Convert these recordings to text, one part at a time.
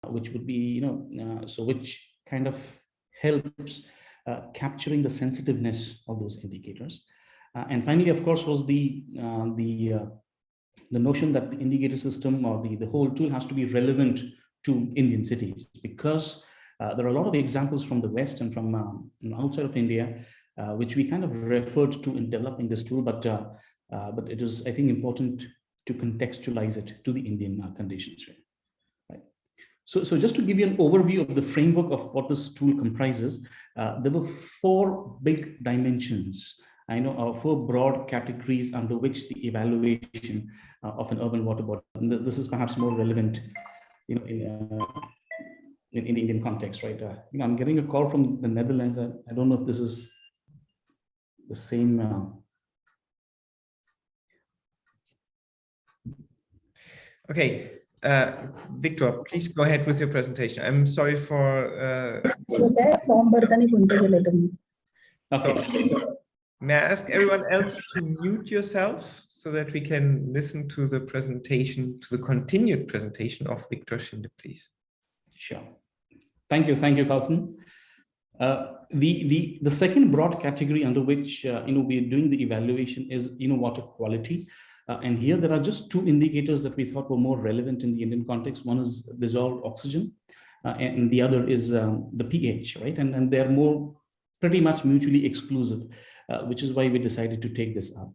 which would be, which kind of helps capturing the sensitiveness of those indicators. And finally, of course, was the notion that the indicator system or the whole tool has to be relevant to Indian cities, because there are a lot of examples from the West and from outside of India, which we kind of referred to in developing this tool, but it is, I think, important to contextualize it to the Indian conditions. Right? So just to give you an overview of the framework of what this tool comprises, there were 4 big dimensions, four broad categories under which the evaluation of an urban water body. And this is perhaps more relevant, in the Indian context, right? I'm getting a call from the Netherlands. I don't know if this is the same. Okay, Victor, please go ahead with your presentation. I'm sorry for. Okay. So, may I ask everyone else to mute yourself so that we can listen to the presentation, to the continued presentation of Victor Schinde, please? Sure. Thank you, Carlson. The second broad category under which we are doing the evaluation is water quality. And here there are just 2 indicators that we thought were more relevant in the Indian context. One is dissolved oxygen, and the other is the pH, right? And they're more pretty much mutually exclusive, which is why we decided to take this up.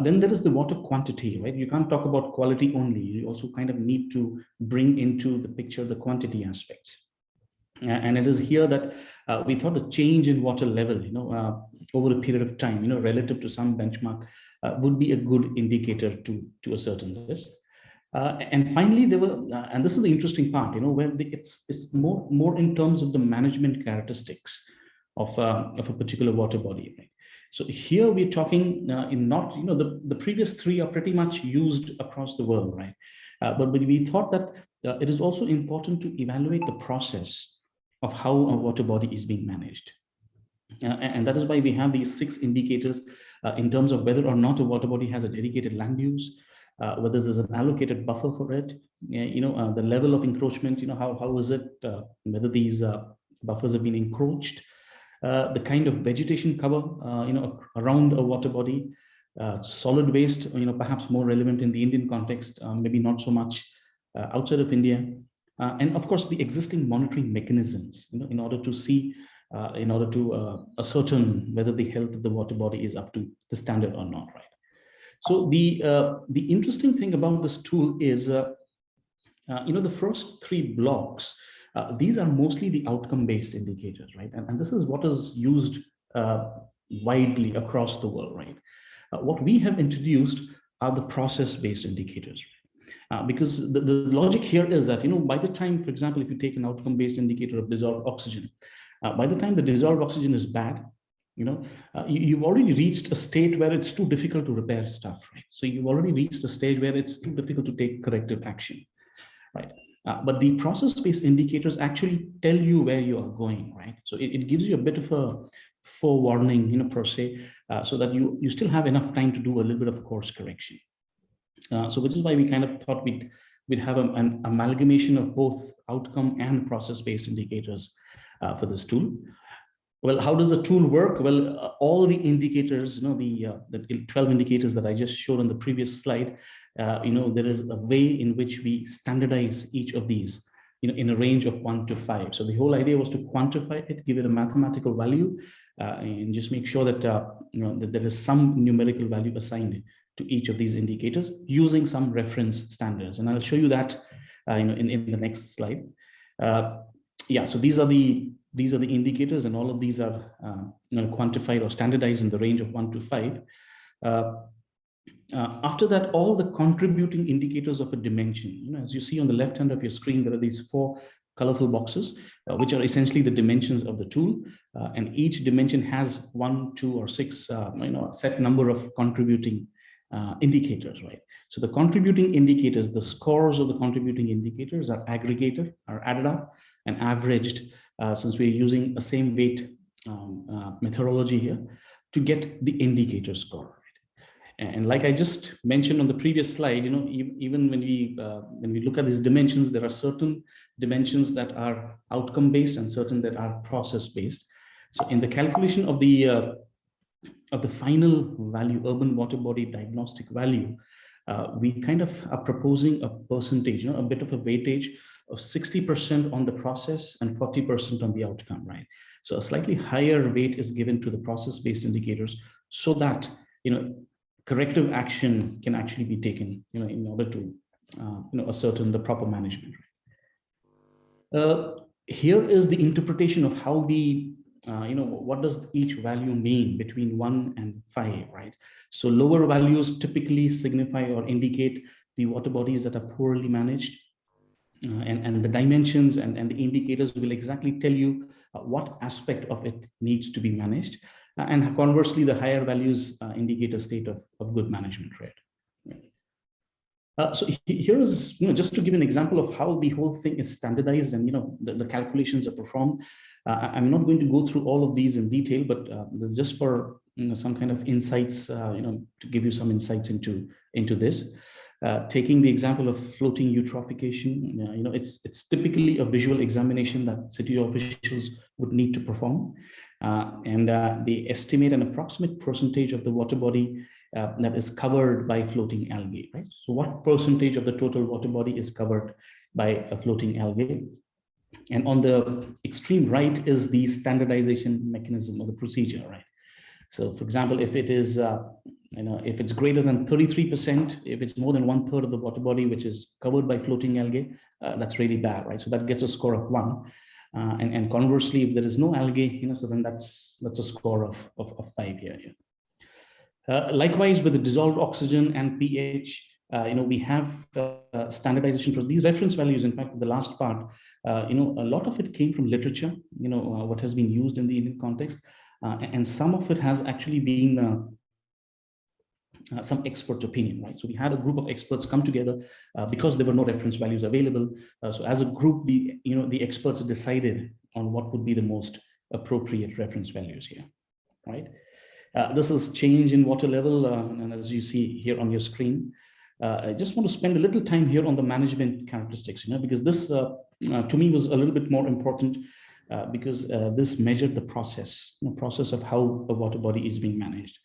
Then there is the water quantity, right? You can't talk about quality only. You also kind of need to bring into the picture the quantity aspects. And it is here that we thought the change in water level, over a period of time, relative to some benchmark, would be a good indicator to ascertain this. And finally, there were, and this is the interesting part, where it's more in terms of the management characteristics of a particular water body. Right? So here we're talking in not, the previous 3 are pretty much used across the world, right? But we thought that it is also important to evaluate the process of how a water body is being managed. And that is why we have these 6 indicators in terms of whether or not a water body has a dedicated land use, whether there's an allocated buffer for it, the level of encroachment, how is it, whether these buffers have been encroached, the kind of vegetation cover, around a water body, solid waste, perhaps more relevant in the Indian context, maybe not so much outside of India. And of course, the existing monitoring mechanisms, in order to see, ascertain whether the health of the water body is up to the standard or not, right? So the interesting thing about this tool is, the first 3 blocks, these are mostly the outcome-based indicators, right? And this is what is used widely across the world, right? What we have introduced are the process-based indicators. Because the logic here is that, by the time, for example, if you take an outcome-based indicator of dissolved oxygen, by the time the dissolved oxygen is bad, you've already reached a state where it's too difficult to repair stuff, right? So you've already reached a stage where it's too difficult to take corrective action, right? But the process-based indicators actually tell you where you are going, right? So it gives you a bit of a forewarning, per se, so that you still have enough time to do a little bit of course correction. So which is why we kind of thought we'd have an amalgamation of both outcome and process-based indicators for this tool. Well, how does the tool work? Well, all the indicators, the 12 indicators that I just showed on the previous slide, there is a way in which we standardize each of these, in a range of 1 to 5. So the whole idea was to quantify it, give it a mathematical value, and just make sure that, that there is some numerical value assigned to each of these indicators using some reference standards. And I'll show you that, in the next slide. Yeah, so these are the indicators, and all of these are quantified or standardized in the range of 1 to 5. After that, all the contributing indicators of a dimension, as you see on the left hand of your screen, there are these 4 colorful boxes, which are essentially the dimensions of the tool. And each dimension has 1, 2, or 6, a set number of contributing indicators, right? So the contributing indicators, the scores of the contributing indicators are aggregated, are added up and averaged, since we're using a same weight methodology here, to get the indicator score. And like I just mentioned on the previous slide, even when we look at these dimensions, there are certain dimensions that are outcome based and certain that are process based. So in the calculation of the final value, urban water body diagnostic value, we kind of are proposing a percentage, a bit of a weightage of 60% on the process and 40% on the outcome, right? So a slightly higher weight is given to the process-based indicators so that, corrective action can actually be taken, in order to, ascertain the proper management. Here is the interpretation of how the what does each value mean between 1 and 5, right? So lower values typically signify or indicate the water bodies that are poorly managed, and the dimensions and the indicators will exactly tell you what aspect of it needs to be managed, and conversely the higher values indicate a state of good management, right? So here is, just to give an example of how the whole thing is standardized and, the calculations are performed. I'm not going to go through all of these in detail, but this is just for some kind of insights, to give you some insights into this. Taking the example of floating eutrophication, it's typically a visual examination that city officials would need to perform, and they estimate an approximate percentage of the water body that is covered by floating algae, right? So what percentage of the total water body is covered by a floating algae? And on the extreme right is the standardization mechanism or the procedure, right? So for example, if it is, if it's greater than 33%, if it's more than 1/3 of the water body which is covered by floating algae, that's really bad, right? So that gets a score of 1. And conversely, if there is no algae, so then that's a score of 5 here. Likewise, with the dissolved oxygen and pH, we have standardization for these reference values. In fact, the last part, a lot of it came from literature, what has been used in the Indian context, and some of it has actually been some expert opinion, right? So we had a group of experts come together because there were no reference values available. So as a group, the experts decided on what would be the most appropriate reference values here, right? This is change in water level, and as you see here on your screen, I just want to spend a little time here on the management characteristics, because this to me was a little bit more important because this measured the process of how a water body is being managed.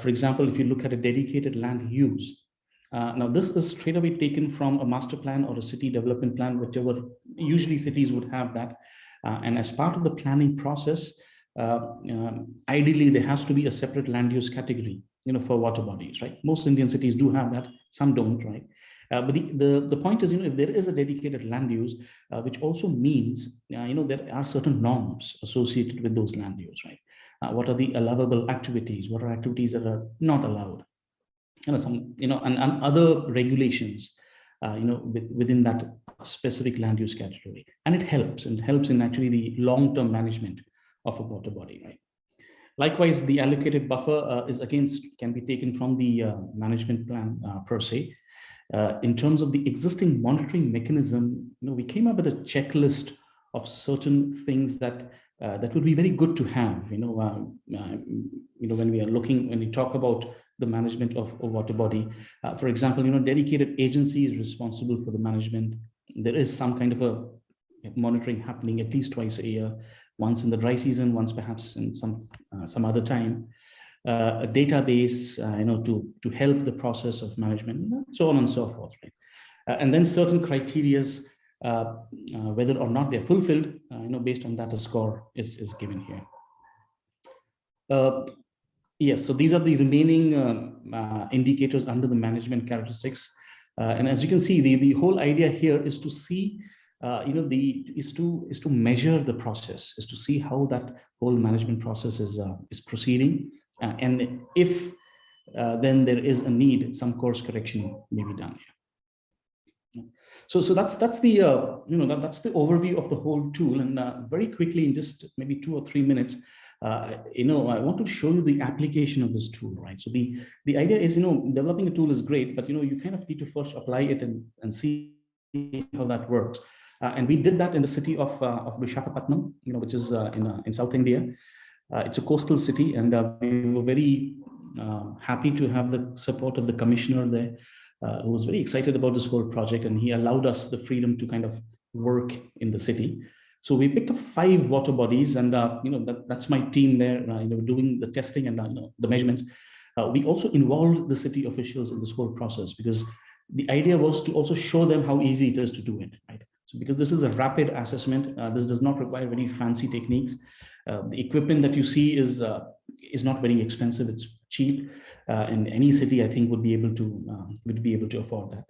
For example, if you look at a dedicated land use, now this is straight away taken from a master plan or a city development plan, whichever, usually cities would have that. And as part of the planning process, ideally there has to be a separate land use category, for water bodies, right? Most Indian cities do have that, some don't, right? But the point is, if there is a dedicated land use, which also means, there are certain norms associated with those land use, right? What are the allowable activities? What are activities that are not allowed? And other regulations, within that specific land use category. And it helps in actually the long-term management of a water body, right? Likewise, the allocated buffer can be taken from the management plan per se. In terms of the existing monitoring mechanism, we came up with a checklist of certain things that would be very good to have, when we talk about the management of a water body. For example, dedicated agency is responsible for the management. There is some kind of a monitoring happening at least twice a year, once in the dry season, once perhaps in some other time. A database, to help the process of management, so on and so forth, right? And then certain criterias, whether or not they're fulfilled, based on that, a score is given here. Yes, so these are the remaining indicators under the management characteristics. And as you can see, the whole idea here is to see, is to measure the process, is to see how that whole management process is proceeding. And if then there is a need, some course correction may be done here. So that's the that's the overview of the whole tool. And very quickly, in just maybe 2 or 3 minutes, I want to show you the application of this tool, right? So the idea is, developing a tool is great, but you kind of need to first apply it and see how that works. And we did that in the city of Visakhapatnam, which is in South India. It's a coastal city, and we were very happy to have the support of the commissioner there, who was very excited about this whole project, and he allowed us the freedom to kind of work in the city. So we picked up 5 water bodies, and that's my team there, doing the testing and the measurements. We also involved the city officials in this whole process, because the idea was to also show them how easy it is to do it, right? So because this is a rapid assessment, this does not require very fancy techniques. The equipment that you see is not very expensive; it's cheap, and any city, I think, would be able to afford that.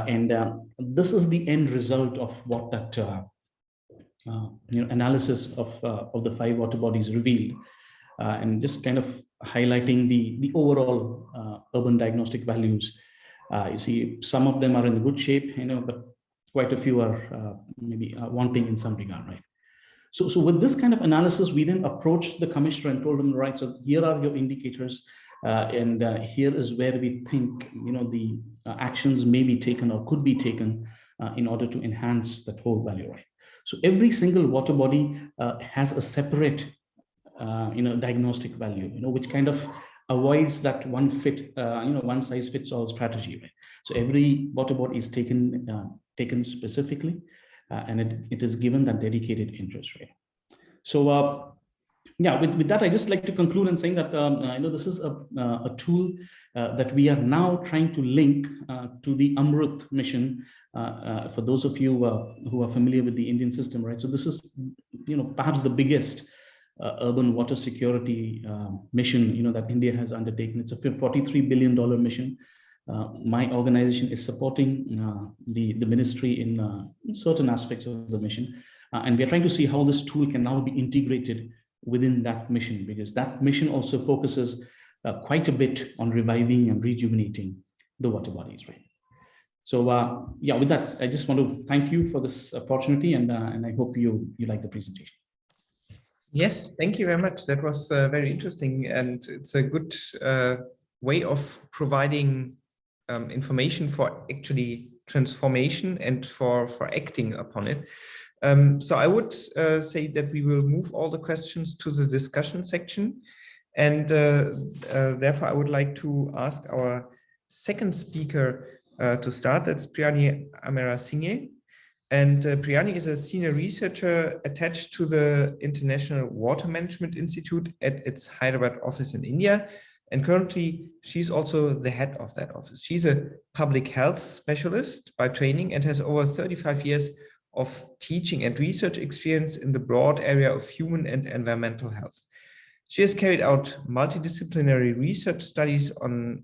And this is the end result of what that analysis of the 5 water bodies revealed, and just kind of highlighting the overall urban diagnostic values. You see, some of them are in good shape, but quite a few are maybe wanting in some regard, right? So with this kind of analysis, we then approached the commissioner and told him, right, so here are your indicators, and here is where we think the actions may be taken or could be taken in order to enhance that whole value, right? So every single water body has a separate diagnostic value, which kind of avoids that one size fits all strategy, right? So every water body is taken specifically, and it is given that dedicated interest rate. So yeah, with that, I just like to conclude and saying that this is a tool that we are now trying to link to the Amrut mission. For those of you who are familiar with the Indian system, right? So this is perhaps the biggest urban water security mission that India has undertaken. It's a $43 billion mission. My organization is supporting the ministry in certain aspects of the mission, and we're trying to see how this tool can now be integrated within that mission, because that mission also focuses quite a bit on reviving and rejuvenating the water bodies, right? So yeah, with that, I just want to thank you for this opportunity, and I hope you like the presentation. Yes, thank you very much. That was very interesting, and it's a good way of providing information for actually transformation and for acting upon it. So I would say that we will move all the questions to the discussion section, and therefore I would like to ask our second speaker to start. That's Priyani Amarasinghe. And Priyani is a senior researcher attached to the International Water Management Institute at its Hyderabad office in India. And currently, she's also the head of that office. She's a public health specialist by training and has over 35 years of teaching and research experience in the broad area of human and environmental health. She has carried out multidisciplinary research studies on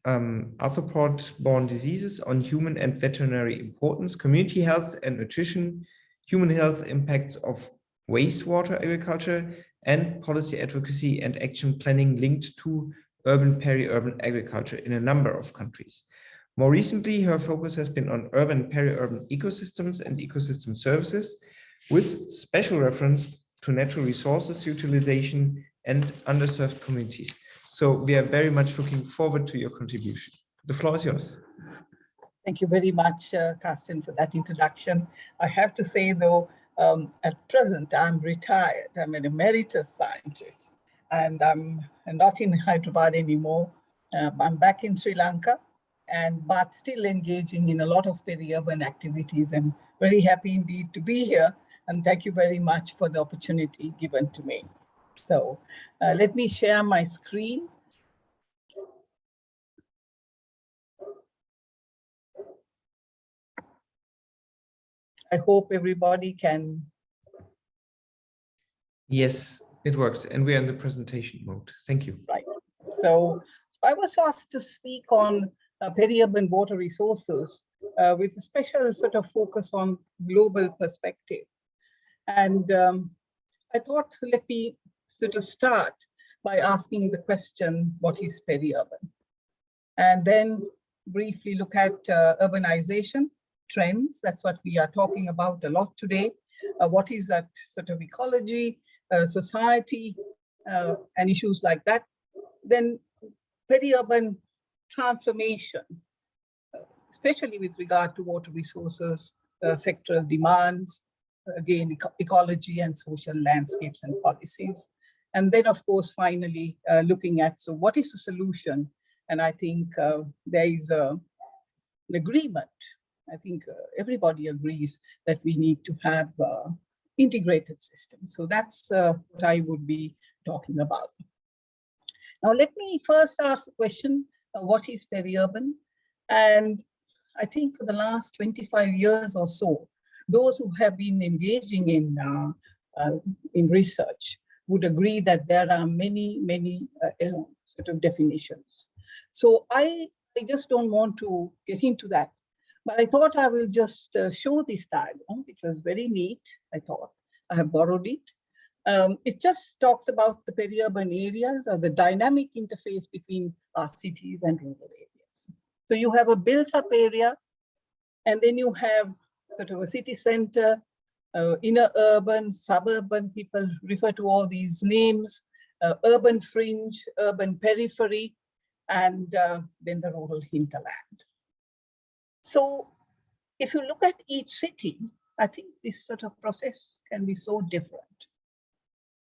arthropod-borne diseases, on human and veterinary importance, community health and nutrition, human health impacts of wastewater agriculture, and policy advocacy and action planning linked to urban peri-urban agriculture in a number of countries. More recently, her focus has been on urban peri-urban ecosystems and ecosystem services, with special reference to natural resources utilization and underserved communities. So we are very much looking forward to your contribution. The floor is yours. Thank you very much, Carsten, for that introduction. I have to say, though, at present, I'm retired. I'm an emeritus scientist, and I'm not in Hyderabad anymore. I'm back in Sri Lanka, but still engaging in a lot of peri-urban activities. I'm very happy indeed to be here, and thank you very much for the opportunity given to me. So let me share my screen. I hope everybody can. Yes, it works. And we are in the presentation mode. Thank you. Right. So I was asked to speak on peri-urban water resources with a special sort of focus on global perspective. And I thought, let me sort of start by asking the question, what is peri-urban? And then briefly look at urbanization trends. That's what we are talking about a lot today. What is that sort of ecology, society, and issues like that. Then peri-urban transformation, especially with regard to water resources, sectoral demands, again, ecology and social landscapes and policies. And then, of course, finally looking at, so what is the solution? And I think there is an agreement. I think everybody agrees that we need to have integrated systems. So that's what I would be talking about. Now, let me first ask the question, what is periurban? And I think for the last 25 years or so, those who have been engaging in research would agree that there are many sort of definitions. So I just don't want to get into that. But I thought I will just show this diagram, which was very neat, I thought. I have borrowed it. It just talks about the periurban areas or the dynamic interface between our cities and rural areas. So you have a built-up area, and then you have sort of a city center, inner urban, suburban, people refer to all these names, urban fringe, urban periphery, and then the rural hinterland. So if you look at each city, I think this sort of process can be so different.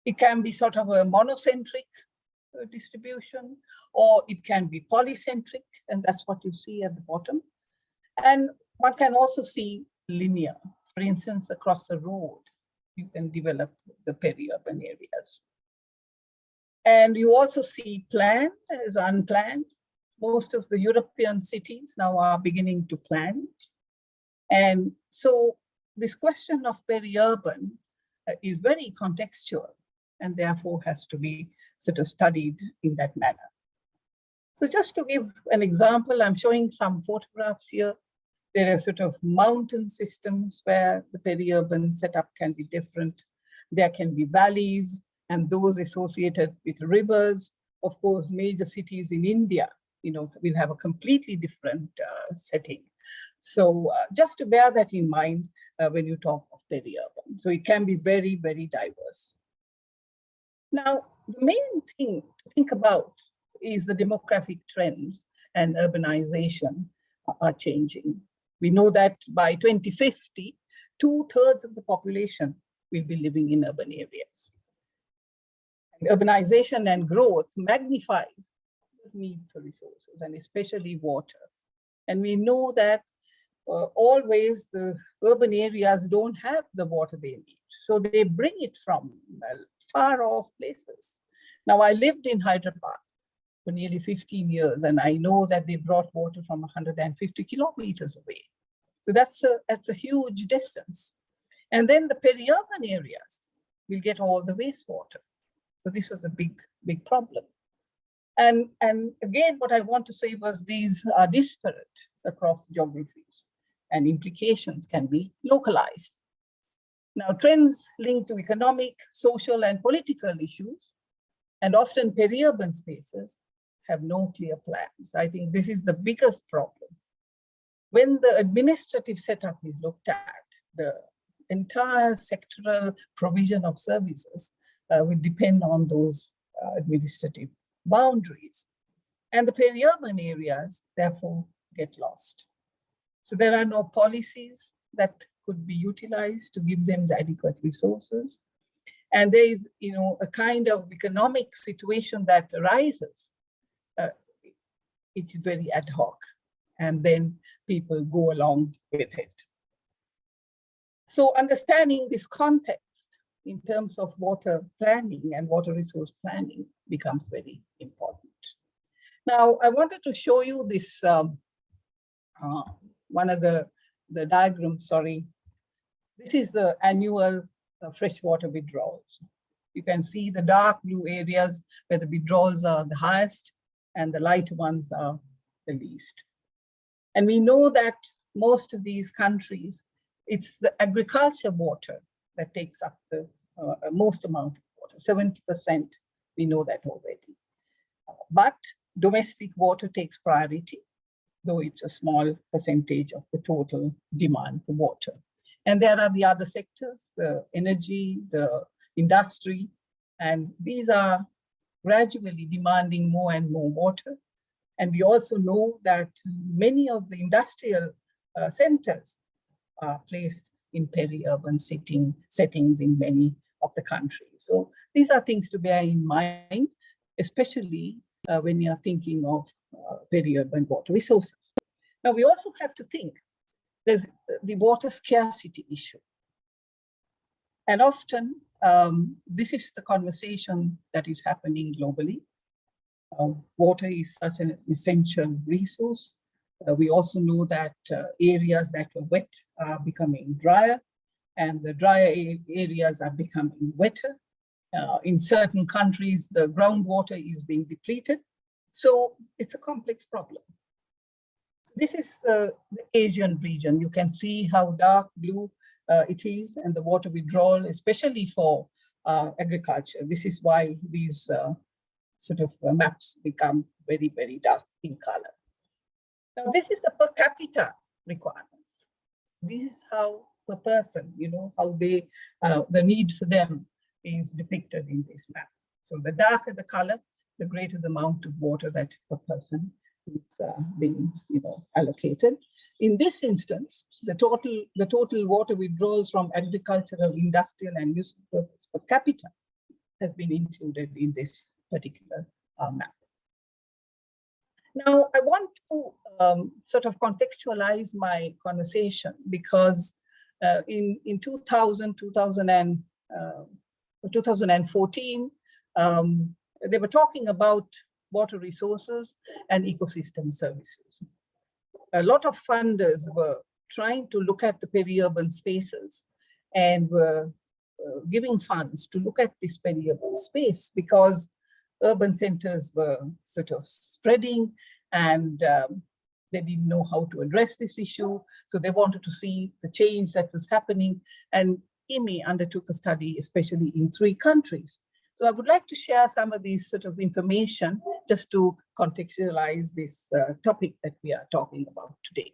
It can be sort of a monocentric distribution, or it can be polycentric, and that's what you see at the bottom. And one can also see linear. For instance, across a road, you can develop the periurban areas. And you also see planned as unplanned. Most of the European cities now are beginning to plan. And so this question of periurban is very contextual and therefore has to be sort of studied in that manner. So just to give an example, I'm showing some photographs here. There are sort of mountain systems where the periurban setup can be different. There can be valleys and those associated with rivers. Of course, major cities in India, will have a completely different setting. So just to bear that in mind when you talk of periurban. So it can be very, very diverse. Now, the main thing to think about is the demographic trends, and urbanization are changing. We know that by 2050, 2/3 of the population will be living in urban areas. And urbanization and growth magnifies the need for resources, and especially water. And we know that always the urban areas don't have the water they need. So they bring it from far off places. Now, I lived in Hyderabad for nearly 15 years, and I know that they brought water from 150 kilometers away. So that's a huge distance. And then the periurban areas will get all the wastewater. So this was a big, big problem. And again, what I want to say was these are disparate across geographies, and implications can be localized. Now, trends linked to economic, social, and political issues, and often periurban spaces, have no clear plans. I think this is the biggest problem. When the administrative setup is looked at, the entire sectoral provision of services will depend on those administrative boundaries. And the periurban areas, therefore, get lost. So there are no policies that could be utilized to give them the adequate resources. And there is, a kind of economic situation that arises. It's very ad hoc, and then people go along with it. So understanding this context in terms of water planning and water resource planning becomes very important. Now, I wanted to show you this, one of the diagrams, sorry. This is the annual freshwater withdrawals. You can see the dark blue areas where the withdrawals are the highest and the light ones are the least. And we know that most of these countries, it's the agriculture water that takes up the most amount of water, 70%, we know that already. But domestic water takes priority, though it's a small percentage of the total demand for water. And there are the other sectors, the energy, the industry, and these are gradually demanding more and more water. And we also know that many of the industrial centers are placed in periurban settings in many the country. So these are things to bear in mind, especially when you're thinking of peri-urban water resources. Now, we also have to think there's the water scarcity issue. And often, this is the conversation that is happening globally. Water is such an essential resource. We also know that areas that were wet are becoming drier, and the drier areas are becoming wetter. In certain countries, the groundwater is being depleted. So it's a complex problem. So this is the Asian region. You can see how dark blue it is, and the water withdrawal, especially for agriculture. This is why these sort of maps become very, very dark in color. Now, this is the per capita requirements. This is how per person, how they, the need for them is depicted in this map. So the darker the color, the greater the amount of water that per person is being, allocated. In this instance, the total water withdrawals from agricultural, industrial, and municipal purpose per capita has been included in this particular map. Now, I want to sort of contextualize my conversation because in 2014, they were talking about water resources and ecosystem services. A lot of funders were trying to look at the peri-urban spaces and were giving funds to look at this peri-urban space because urban centers were sort of spreading and they didn't know how to address this issue. So they wanted to see the change that was happening. And IMI undertook a study, especially in 3 countries. So I would like to share some of these sort of information just to contextualize this topic that we are talking about today.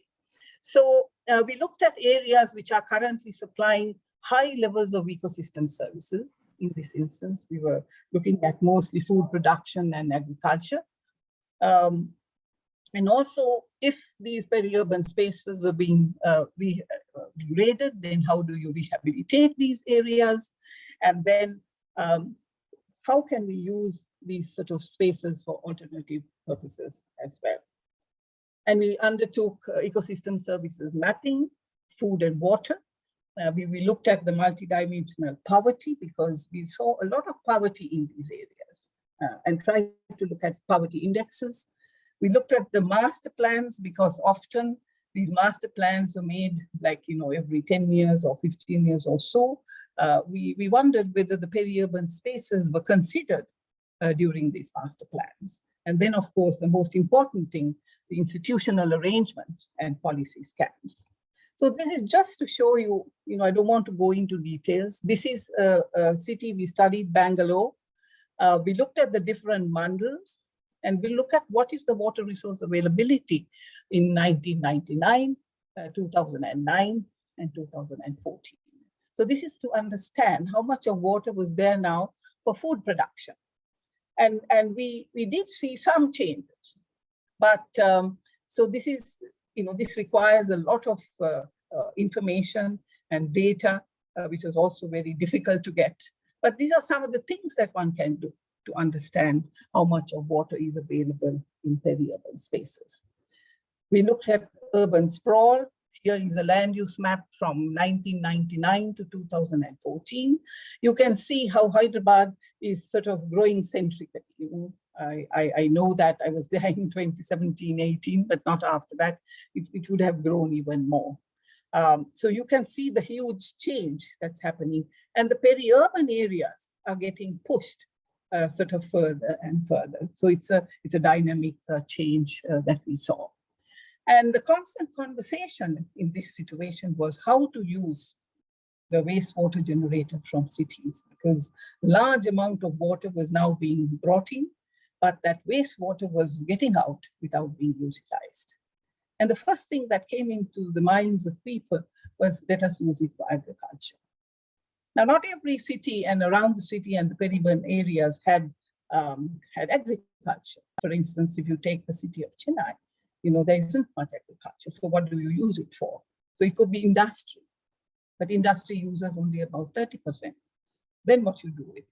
So we looked at areas which are currently supplying high levels of ecosystem services. In this instance, we were looking at mostly food production and agriculture. And also, if these peri-urban spaces were being degraded, then how do you rehabilitate these areas? And then how can we use these sort of spaces for alternative purposes as well? And we undertook ecosystem services mapping, food and water. We looked at the multidimensional poverty because we saw a lot of poverty in these areas and tried to look at poverty indexes. We looked at the master plans because often these master plans are made like, every 10 years or 15 years or so. We wondered whether the peri-urban spaces were considered during these master plans. And then, of course, the most important thing, the institutional arrangement and policy scams. So this is just to show you, I don't want to go into details. This is a city we studied, Bangalore. We looked at the different mandals and we look at what is the water resource availability in 1999, 2009, and 2014. So this is to understand how much of water was there now for food production. And we did see some changes, but so this is, this requires a lot of information and data, which is also very difficult to get. But these are some of the things that one can do to understand how much of water is available in peri-urban spaces. We looked at urban sprawl. Here is a land use map from 1999 to 2014. You can see how Hyderabad is sort of growing centrically. I know that I was there in 2017-18, but not after that. It would have grown even more. So you can see the huge change that's happening, and the peri-urban areas are getting pushed sort of further and further. So it's a dynamic change that we saw. And the constant conversation in this situation was how to use the wastewater generated from cities, because large amount of water was now being brought in, but that wastewater was getting out without being utilized. And the first thing that came into the minds of people was, let us use it for agriculture. Now, not every city and around the city and the peri-urban areas had agriculture. For instance, if you take the city of Chennai, there isn't much agriculture. So what do you use it for? So it could be industry, but industry uses only about 30%. then what you do with it?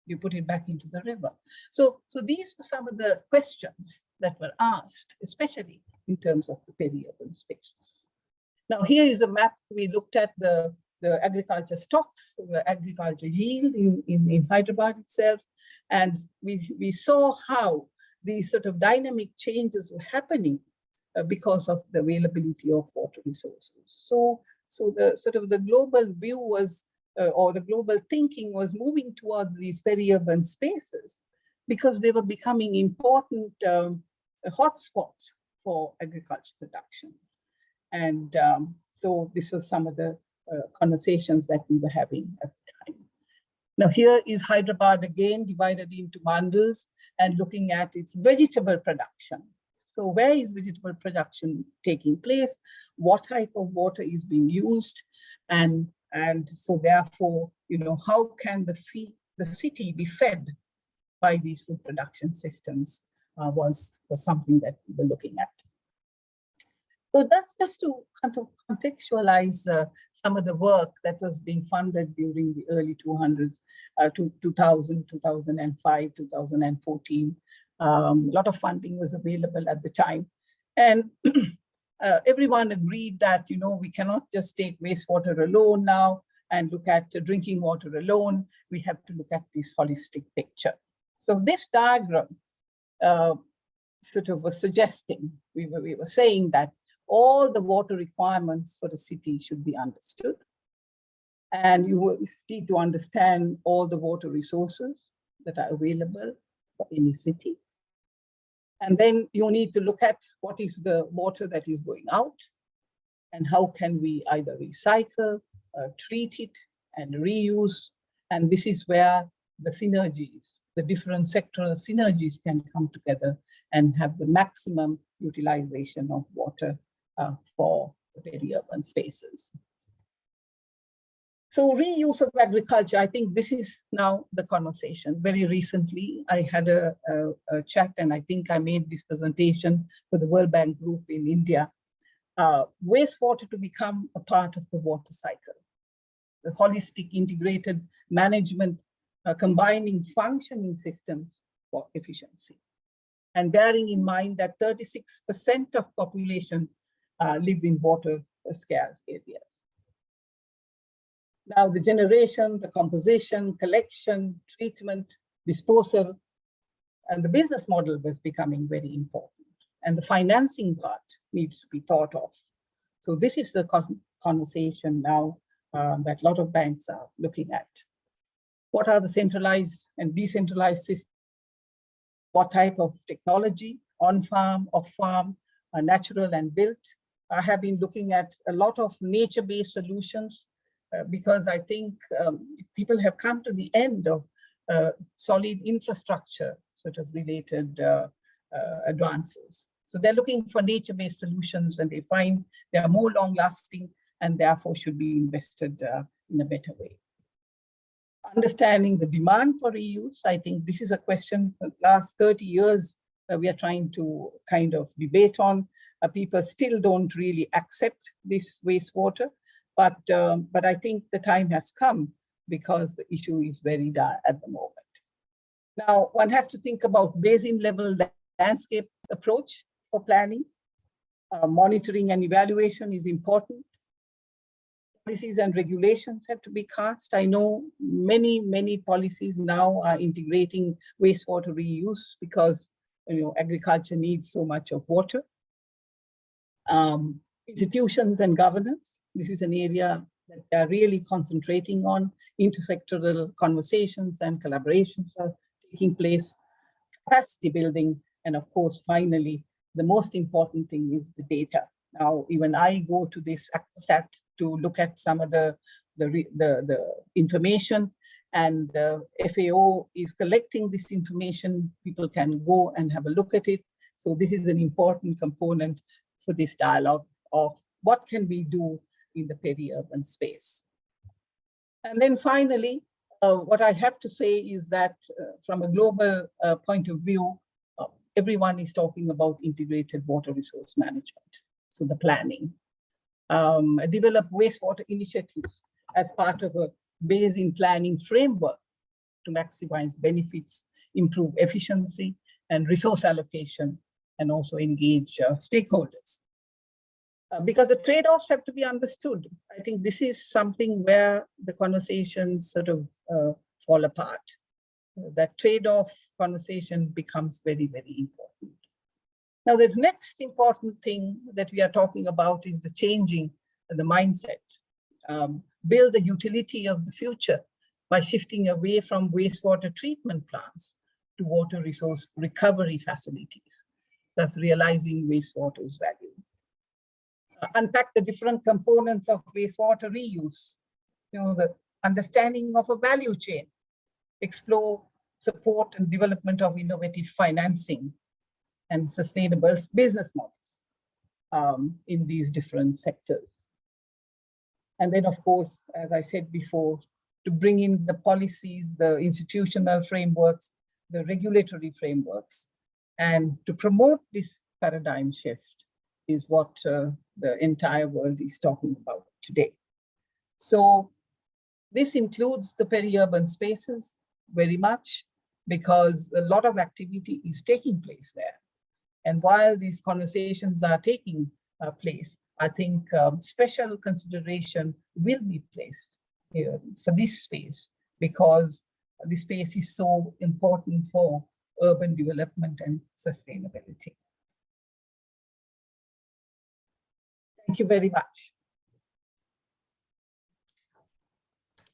You put it back into the river. So these were some of the questions that were asked, especially in terms of the peri-urban spaces. Now here is a map. We looked at the agriculture stocks, the agriculture yield in Hyderabad itself, and we saw how these sort of dynamic changes were happening because of the availability of water resources. So the sort of the global view was, or the global thinking was moving towards these peri-urban spaces because they were becoming important hotspots for agriculture production. And so this was some of the conversations that we were having at the time. Now here is Hyderabad again, divided into mandals and looking at its vegetable production. So where is vegetable production taking place? What type of water is being used? And so therefore, you know, how can the city be fed by these food production systems was something that we were looking at. So that's just to kind of contextualize some of the work that was being funded during the early 2000s, 2000, 2005, 2014. A lot of funding was available at the time. And everyone agreed that, you know, we cannot just take wastewater alone now and look at drinking water alone. We have to look at this holistic picture. So this diagram sort of was suggesting, we were saying that all the water requirements for the city should be understood. And you will need to understand all the water resources that are available for any city. And then you need to look at what is the water that is going out and how can we either recycle, treat it and reuse. And this is where the synergies, the different sectoral synergies can come together and have the maximum utilization of water for the peri-urban spaces. So reuse of agriculture, I think this is now the conversation. Very recently, I had a chat, and I think I made this presentation for the World Bank Group in India. Wastewater to become a part of the water cycle. The holistic integrated management, combining functioning systems for efficiency. And bearing in mind that 36% of population live in water scarce areas. Now the generation, the composition, collection, treatment, disposal, and the business model was becoming very important. And the financing part needs to be thought of. So this is the conversation now that a lot of banks are looking at. What are the centralized and decentralized systems? What type of technology, on-farm, off-farm, natural and built? I have been looking at a lot of nature-based solutions because I think people have come to the end of solid infrastructure sort of related advances. So they're looking for nature-based solutions and they find they are more long-lasting and therefore should be invested in a better way. Understanding the demand for reuse, I think this is a question for the last 30 years we are trying to kind of debate on. People still don't really accept this wastewater, but I think the time has come because the issue is very dire at the moment. Now, one has to think about basin level landscape approach for planning. Monitoring and evaluation is important. Policies and regulations have to be cast. I know many policies now are integrating wastewater reuse because agriculture needs so much of water. Institutions and governance. This is an area that they are really concentrating on. Intersectoral conversations and collaborations are taking place. Capacity building, and of course, finally, the most important thing is the data. Now, even I go to this stat to look at some of the information, and FAO is collecting this information. People can go and have a look at it. So this is an important component for this dialogue of what can we do in the peri-urban space. And then finally, what I have to say is that from a global point of view, everyone is talking about integrated water resource management. So the planning, develop wastewater initiatives as part of a basin planning framework to maximize benefits, improve efficiency and resource allocation, and also engage stakeholders. Because the trade-offs have to be understood. I think this is something where the conversations sort of fall apart. That trade-off conversation becomes very, very important. Now, the next important thing that we are talking about is the changing the mindset. Build the utility of the future by shifting away from wastewater treatment plants to water resource recovery facilities, thus realizing wastewater's value. Unpack the different components of wastewater reuse, the understanding of a value chain, explore support and development of innovative financing and sustainable business models in these different sectors. And then, of course, as I said before, to bring in the policies, the institutional frameworks, the regulatory frameworks, and to promote this paradigm shift is what the entire world is talking about today. So this includes the peri-urban spaces very much, because a lot of activity is taking place there. And while these conversations are taking place, I think special consideration will be placed for this space, because this space is so important for urban development and sustainability. Thank you very much.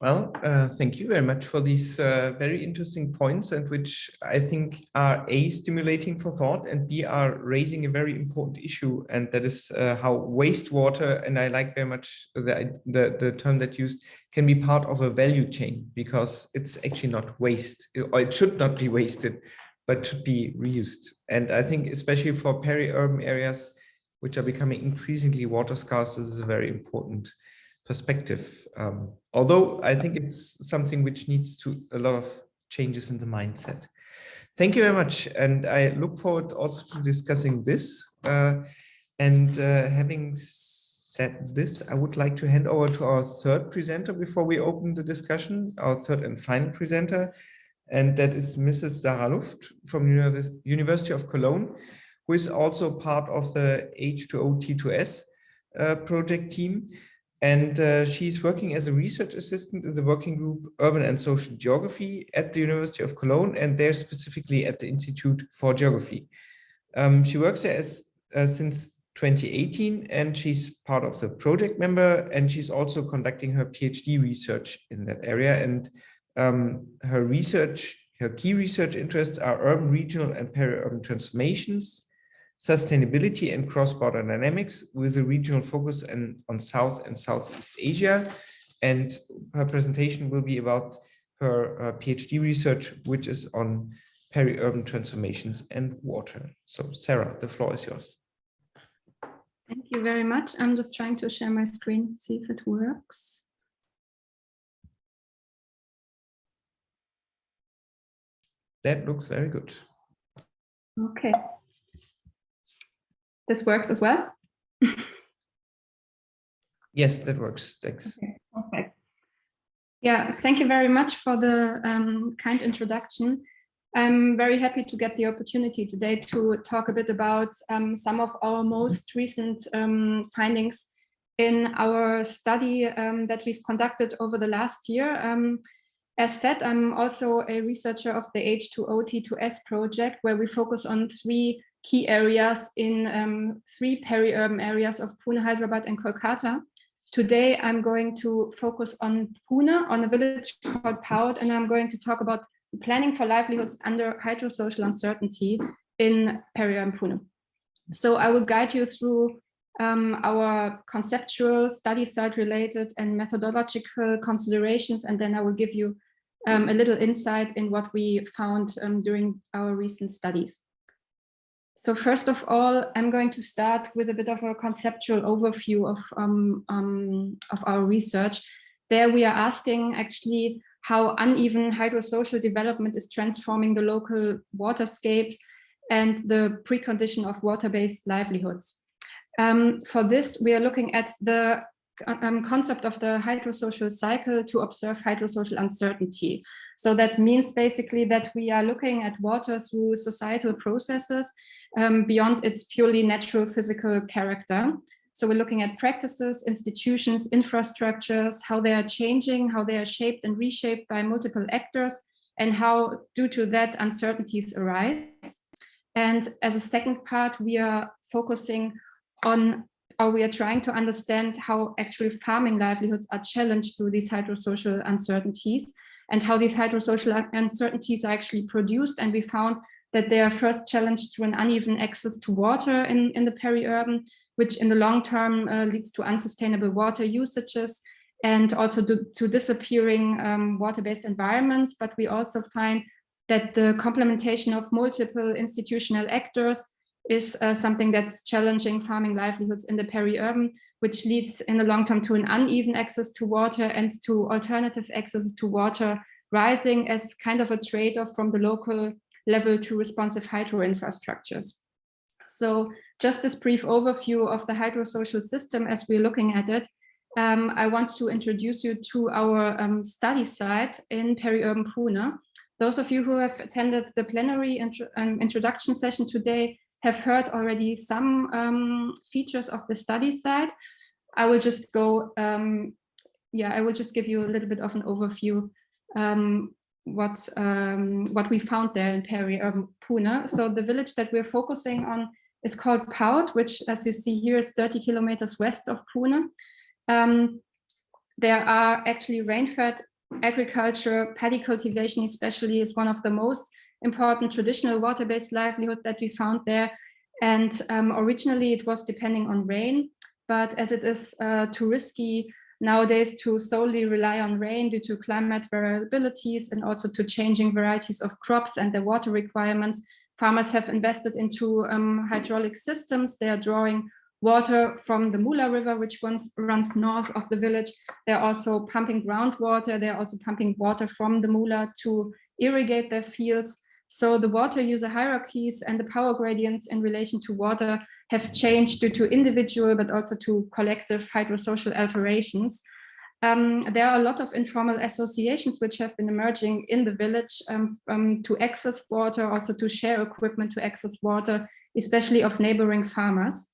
Well, thank you very much for these very interesting points, and which I think are A, stimulating for thought, and B, are raising a very important issue, and that is how wastewater, and I like very much the term that used, can be part of a value chain, because it's actually not waste, or it should not be wasted, but should be reused. And I think especially for peri-urban areas, which are becoming increasingly water scarce, this is a very important perspective. Although I think it's something which needs to a lot of changes in the mindset. Thank you very much. And I look forward also to discussing this. Having said this, I would like to hand over to our third presenter before we open the discussion, our third and final presenter. And that is Mrs. Sarah Luft from University of Cologne, who is also part of the H2O T2S project team. And she's working as a research assistant in the working group Urban and Social Geography at the University of Cologne, and there specifically at the Institute for Geography. She works there since 2018, and she's part of the project member, and she's also conducting her PhD research in that area. And her key research interests are urban, regional, and peri-urban transformations, sustainability and cross-border dynamics, with a regional focus on South and Southeast Asia. And her presentation will be about her PhD research, which is on peri-urban transformations and water. So Sarah, the floor is yours. Thank you very much. I'm just trying to share my screen, see if it works. That looks very good. Okay. This works as well? Yes, that works. Thanks. Okay, perfect. Yeah, thank you very much for the kind introduction. I'm very happy to get the opportunity today to talk a bit about some of our most recent findings in our study that we've conducted over the last year. As said, I'm also a researcher of the H2O T2S project, where we focus on three key areas in three peri-urban areas of Pune, Hyderabad, and Kolkata. Today, I'm going to focus on Pune, on a village called Paud, and I'm going to talk about planning for livelihoods under hydrosocial uncertainty in peri-urban Pune. So I will guide you through our conceptual, study site related, and methodological considerations, and then I will give you a little insight in what we found during our recent studies. So first of all, I'm going to start with a bit of a conceptual overview of our research. There we are asking actually how uneven hydrosocial development is transforming the local waterscapes and the precondition of water-based livelihoods. For this, we are looking at the concept of the hydrosocial cycle to observe hydrosocial uncertainty. So that means basically that we are looking at water through societal processes beyond its purely natural physical character. So we're looking at practices, institutions, infrastructures, how they are changing, how they are shaped and reshaped by multiple actors, and how, due to that, uncertainties arise. And as a second part, we are focusing on, or we are trying to understand how actually farming livelihoods are challenged through these hydrosocial uncertainties, and how these hydrosocial uncertainties are actually produced. And we found that they are first challenged through an uneven access to water in the peri-urban, which in the long term leads to unsustainable water usages and also to disappearing water-based environments. But we also find that the complementation of multiple institutional actors is something that's challenging farming livelihoods in the peri-urban, which leads in the long term to an uneven access to water and to alternative access to water rising as kind of a trade-off from the local level to responsive hydro infrastructures. So just this brief overview of the hydrosocial system as we're looking at it, I want to introduce you to our study site in Periurban Pune. Those of you who have attended the plenary introduction session today have heard already some features of the study site. I will just go, I will just give you a little bit of an overview what we found there in Periurban Pune. So the village that we're focusing on is called Paut, which, as you see here, is 30 kilometers west of Pune. There are actually rain-fed agriculture, paddy cultivation especially is one of the most important traditional water-based livelihood that we found there. And originally it was depending on rain, but as it is too risky nowadays to solely rely on rain due to climate variabilities and also to changing varieties of crops and their water requirements, farmers have invested into hydraulic systems. They are drawing water from the Mula River, which runs north of the village. They're also pumping groundwater. They're also pumping water from the Mula to irrigate their fields. So the water user hierarchies and the power gradients in relation to water have changed due to individual, but also to collective hydrosocial alterations. There are a lot of informal associations which have been emerging in the village to access water, also to share equipment to access water, especially of neighboring farmers.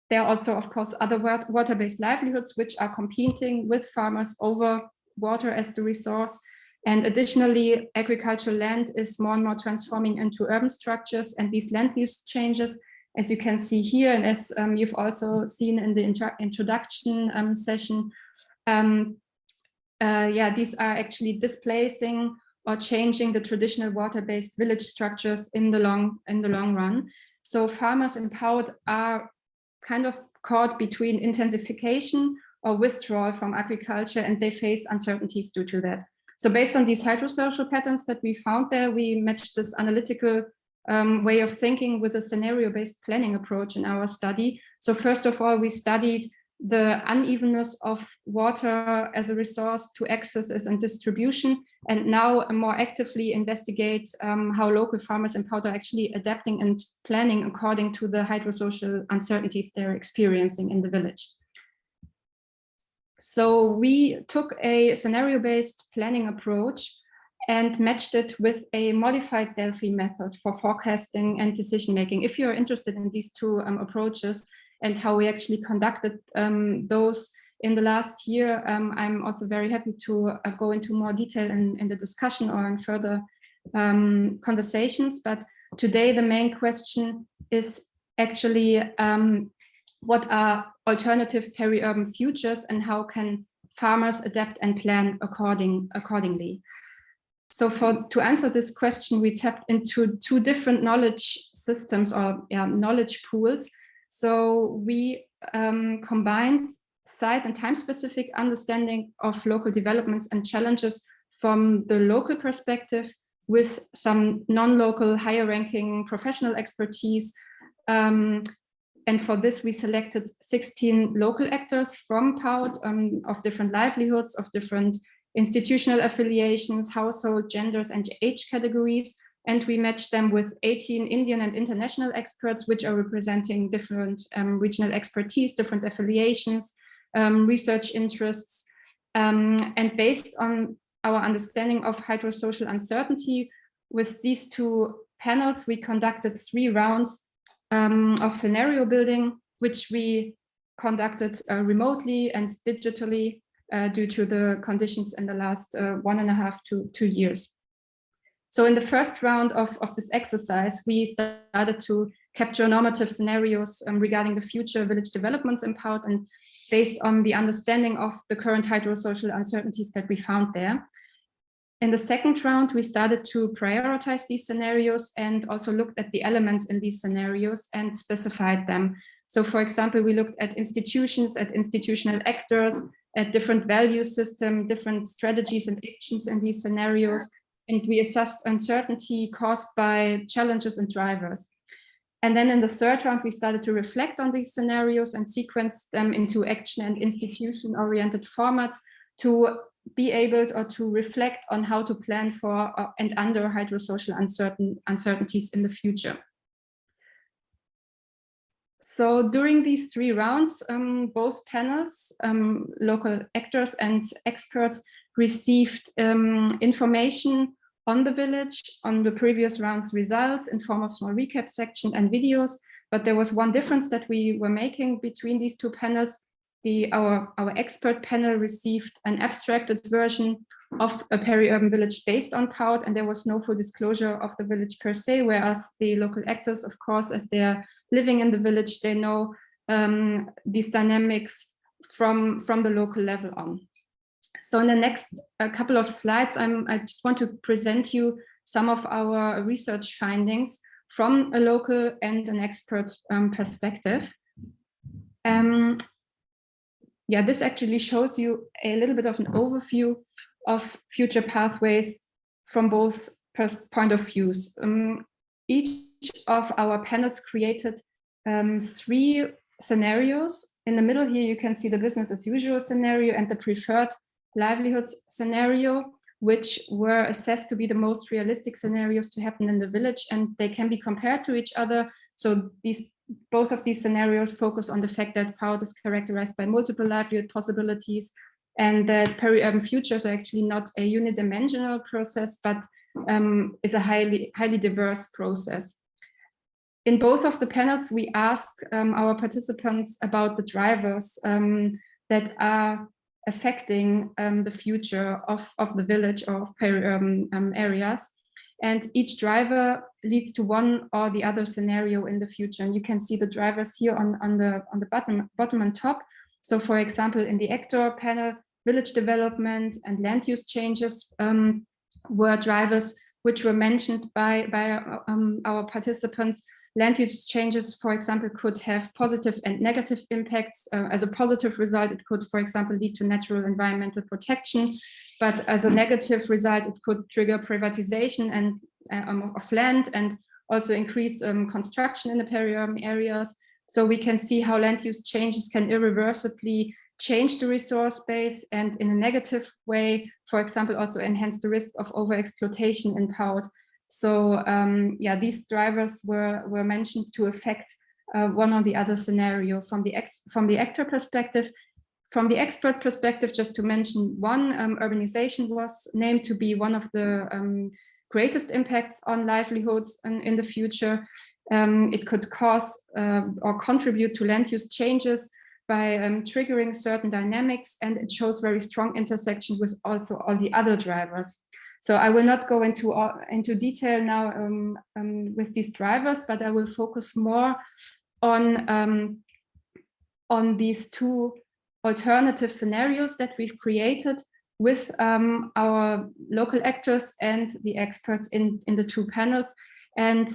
There are also, of course, other water-based livelihoods which are competing with farmers over water as the resource. And additionally, agricultural land is more and more transforming into urban structures, and these land use changes, as you can see here, and as you've also seen in the introduction session, these are actually displacing or changing the traditional water-based village structures in the long run. So farmers in Paut are kind of caught between intensification or withdrawal from agriculture, and they face uncertainties due to that. So based on these hydrosocial patterns that we found there, we matched this analytical way of thinking with a scenario-based planning approach in our study. So first of all, we studied the unevenness of water as a resource to access and distribution, and now more actively investigate how local farmers in Paut are actually adapting and planning according to the hydrosocial uncertainties they're experiencing in the village. So we took a scenario-based planning approach and matched it with a modified Delphi method for forecasting and decision-making. If you're interested in these two approaches and how we actually conducted those in the last year, I'm also very happy to go into more detail in the discussion or in further conversations. But today, the main question is actually what are alternative peri-urban futures and how can farmers adapt and plan accordingly? So to answer this question, we tapped into two different knowledge systems or knowledge pools. So we combined site and time-specific understanding of local developments and challenges from the local perspective with some non-local higher-ranking professional expertise. And for this, we selected 16 local actors from Paut of different livelihoods, of different institutional affiliations, household, genders, and age categories. And we matched them with 18 Indian and international experts, which are representing different regional expertise, different affiliations, research interests. And based on our understanding of hydrosocial uncertainty, with these two panels, we conducted 3 rounds of scenario building, which we conducted remotely and digitally due to the conditions in the last 1.5 to 2 years. So in the first round of this exercise, we started to capture normative scenarios regarding the future village developments in Pout, and based on the understanding of the current hydrosocial uncertainties that we found there. In the second round, we started to prioritize these scenarios and also looked at the elements in these scenarios and specified them. So for example, we looked at institutions, at institutional actors, at different value systems, different strategies and actions in these scenarios, and we assessed uncertainty caused by challenges and drivers. And then in the third round, we started to reflect on these scenarios and sequence them into action and institution-oriented formats to be able to reflect on how to plan for and under hydrosocial uncertainties in the future. So during these 3 rounds, both panels, local actors and experts, received information on the village, on the previous round's results in form of small recap section and videos. But there was one difference that we were making between these 2 panels. Our expert panel received an abstracted version of a peri-urban village based on Pout, and there was no full disclosure of the village per se, whereas the local actors, of course, as they're living in the village, they know these dynamics from the local level on. So in the next couple of slides, I just want to present you some of our research findings from a local and an expert perspective. Yeah, this actually shows you a little bit of an overview of future pathways from both point of views. Each of our panels created 3 scenarios. In the middle here, you can see the business as usual scenario and the preferred livelihoods scenario, which were assessed to be the most realistic scenarios to happen in the village, and they can be compared to each other. So both of these scenarios focus on the fact that Pout is characterized by multiple livelihood possibilities, and that peri-urban futures are actually not a unidimensional process, but is a highly diverse process. In both of the panels, we asked our participants about the drivers that are affecting the future of the village or of peri-urban areas. And each driver leads to one or the other scenario in the future. And you can see the drivers here on the bottom and top. So for example, in the actor panel, village development and land use changes were drivers which were mentioned by our participants. Land use changes, for example, could have positive and negative impacts. As a positive result, it could, for example, lead to natural environmental protection. But as a negative result, it could trigger privatization and of land and also increase construction in the peri-urban areas. So we can see how land use changes can irreversibly change the resource base and in a negative way, for example, also enhance the risk of overexploitation in Pout. So yeah, these drivers were mentioned to affect one or the other scenario from the actor perspective. From the expert perspective, just to mention one, urbanization was named to be one of the greatest impacts on livelihoods in the future. It could cause or contribute to land use changes by triggering certain dynamics, and it shows very strong intersection with also all the other drivers. So I will not go into detail now with these drivers, but I will focus more on these 2 alternative scenarios that we've created with our local actors and the experts in the 2 panels, and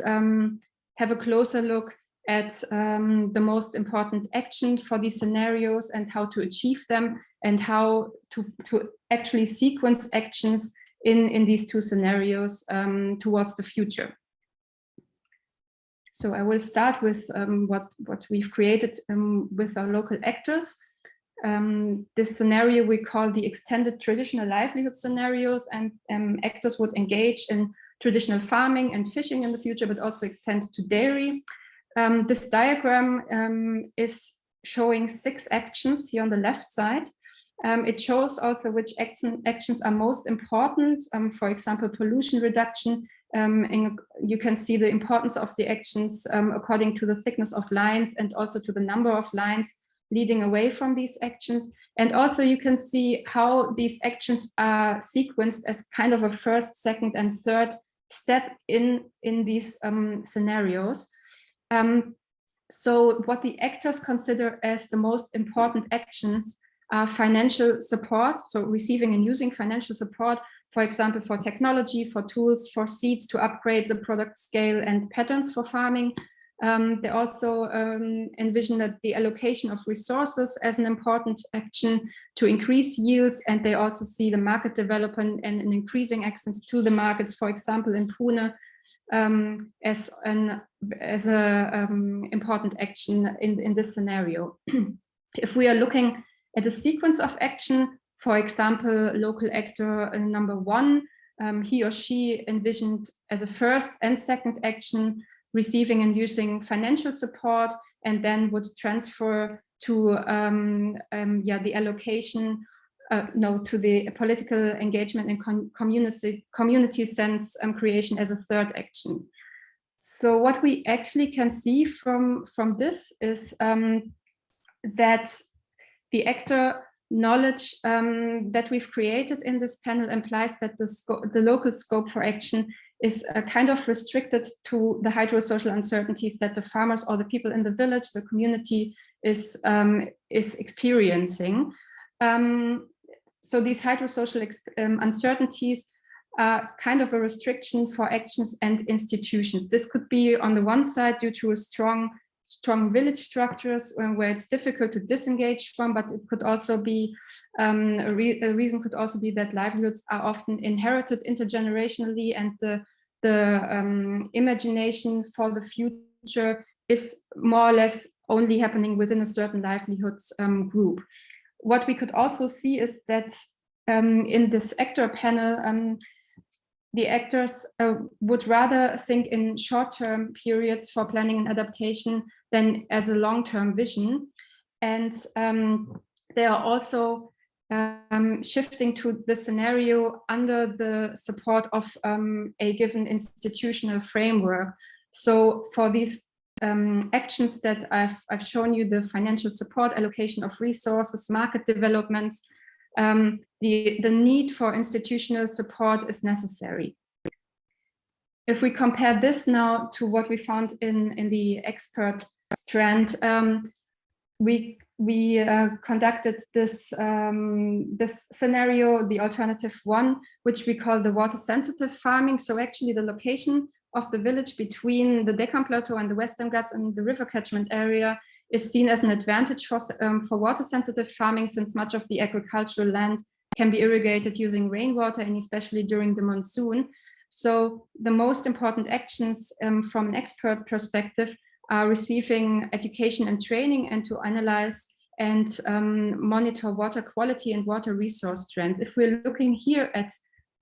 have a closer look at the most important action for these scenarios and how to achieve them, and how to actually sequence actions in these 2 scenarios towards the future. So I will start with what we've created with our local actors. This scenario we call the extended traditional livelihood scenarios, and actors would engage in traditional farming and fishing in the future, but also expand to dairy. This diagram is showing 6 actions here on the left side. It shows also which actions are most important. For example, pollution reduction. You can see the importance of the actions according to the thickness of lines and also to the number of lines leading away from these actions. And also you can see how these actions are sequenced as kind of a first, second, and third step in these scenarios. So what the actors consider as the most important actions are financial support, so receiving and using financial support, for example, for technology, for tools, for seeds to upgrade the product scale and patterns for farming. They also envision that the allocation of resources as an important action to increase yields, and they also see the market development and an increasing access to the markets, for example, in Pune, as an important action in this scenario. If we are looking at a sequence of action, for example, local actor number 1, he or she envisioned as a first and second action receiving and using financial support, and then would transfer to the allocation, to the political engagement and community sense creation as a third action. So what we actually can see from this is that the actor knowledge that we've created in this panel implies that the local scope for action is kind of restricted to the hydrosocial uncertainties that the farmers or the people in the village, the community is experiencing. So these hydrosocial uncertainties are kind of a restriction for actions and institutions. This could be on the one side due to a strong village structures where it's difficult to disengage from, but it could also be, a reason could also be that livelihoods are often inherited intergenerationally, and the imagination for the future is more or less only happening within a certain livelihoods group. What we could also see is that in this actor panel, the actors would rather think in short-term periods for planning and adaptation than as a long-term vision. And they are also shifting to the scenario under the support of a given institutional framework. So for these actions that I've shown you, the financial support, allocation of resources, market developments, the need for institutional support is necessary. If we compare this now to what we found in the expert strand, we conducted this scenario, the alternative 1, which we call the water sensitive farming. So actually the location of the village between the Deccan Plateau and the Western Ghats and the river catchment area is seen as an advantage for water sensitive farming, since much of the agricultural land can be irrigated using rainwater, and especially during the monsoon. So the most important actions from an expert perspective are receiving education and training, and to analyze and monitor water quality and water resource trends. If we're looking here at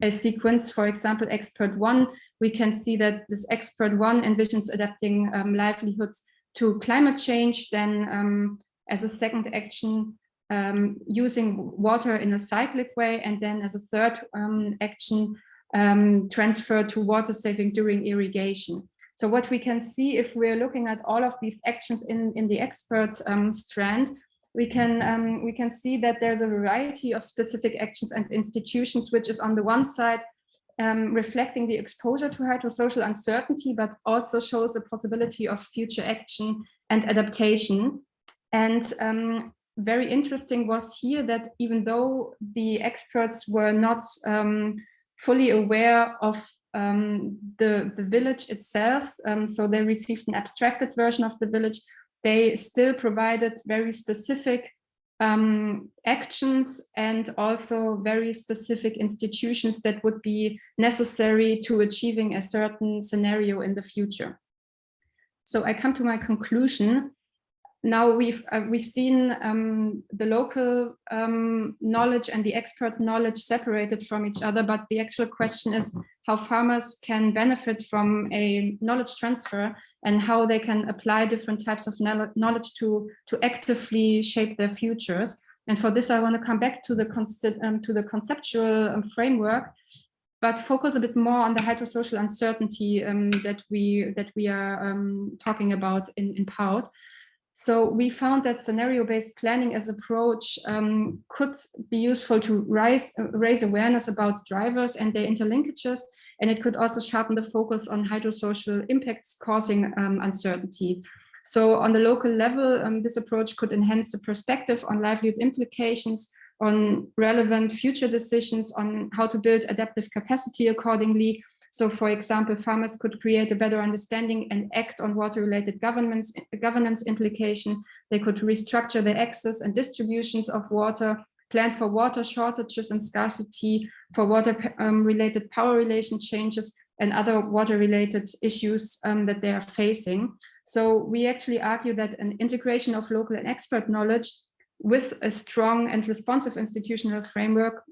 a sequence, for example, expert 1, we can see that this expert 1 envisions adapting livelihoods to climate change, then as a second action, using water in a cyclic way, and then as a third action, transfer to water saving during irrigation. So what we can see, if we're looking at all of these actions in the expert strand, we can see that there's a variety of specific actions and institutions, which is on the one side reflecting the exposure to hydrosocial uncertainty, but also shows the possibility of future action and adaptation. And very interesting was here that even though the experts were not fully aware of the village itself, so they received an abstracted version of the village, they still provided very specific actions and also very specific institutions that would be necessary to achieving a certain scenario in the future. So I come to my conclusion. now we've seen the local knowledge and the expert knowledge separated from each other, but the actual question is how farmers can benefit from a knowledge transfer and how they can apply different types of knowledge to actively shape their futures. And for this, I want to come back to the conceptual framework, but focus a bit more on the hydrosocial uncertainty that we are talking about in POUT. So we found that scenario-based planning as approach could be useful to raise awareness about drivers and their interlinkages, and it could also sharpen the focus on hydrosocial impacts causing uncertainty. So on the local level, this approach could enhance the perspective on livelihood implications, on relevant future decisions, on how to build adaptive capacity accordingly. So for example, farmers could create a better understanding and act on water-related governance implication. They could restructure the access and distributions of water, plan for water shortages and scarcity, for water-related power relation changes, and other water-related issues that they are facing. So we actually argue that an integration of local and expert knowledge with a strong and responsive institutional framework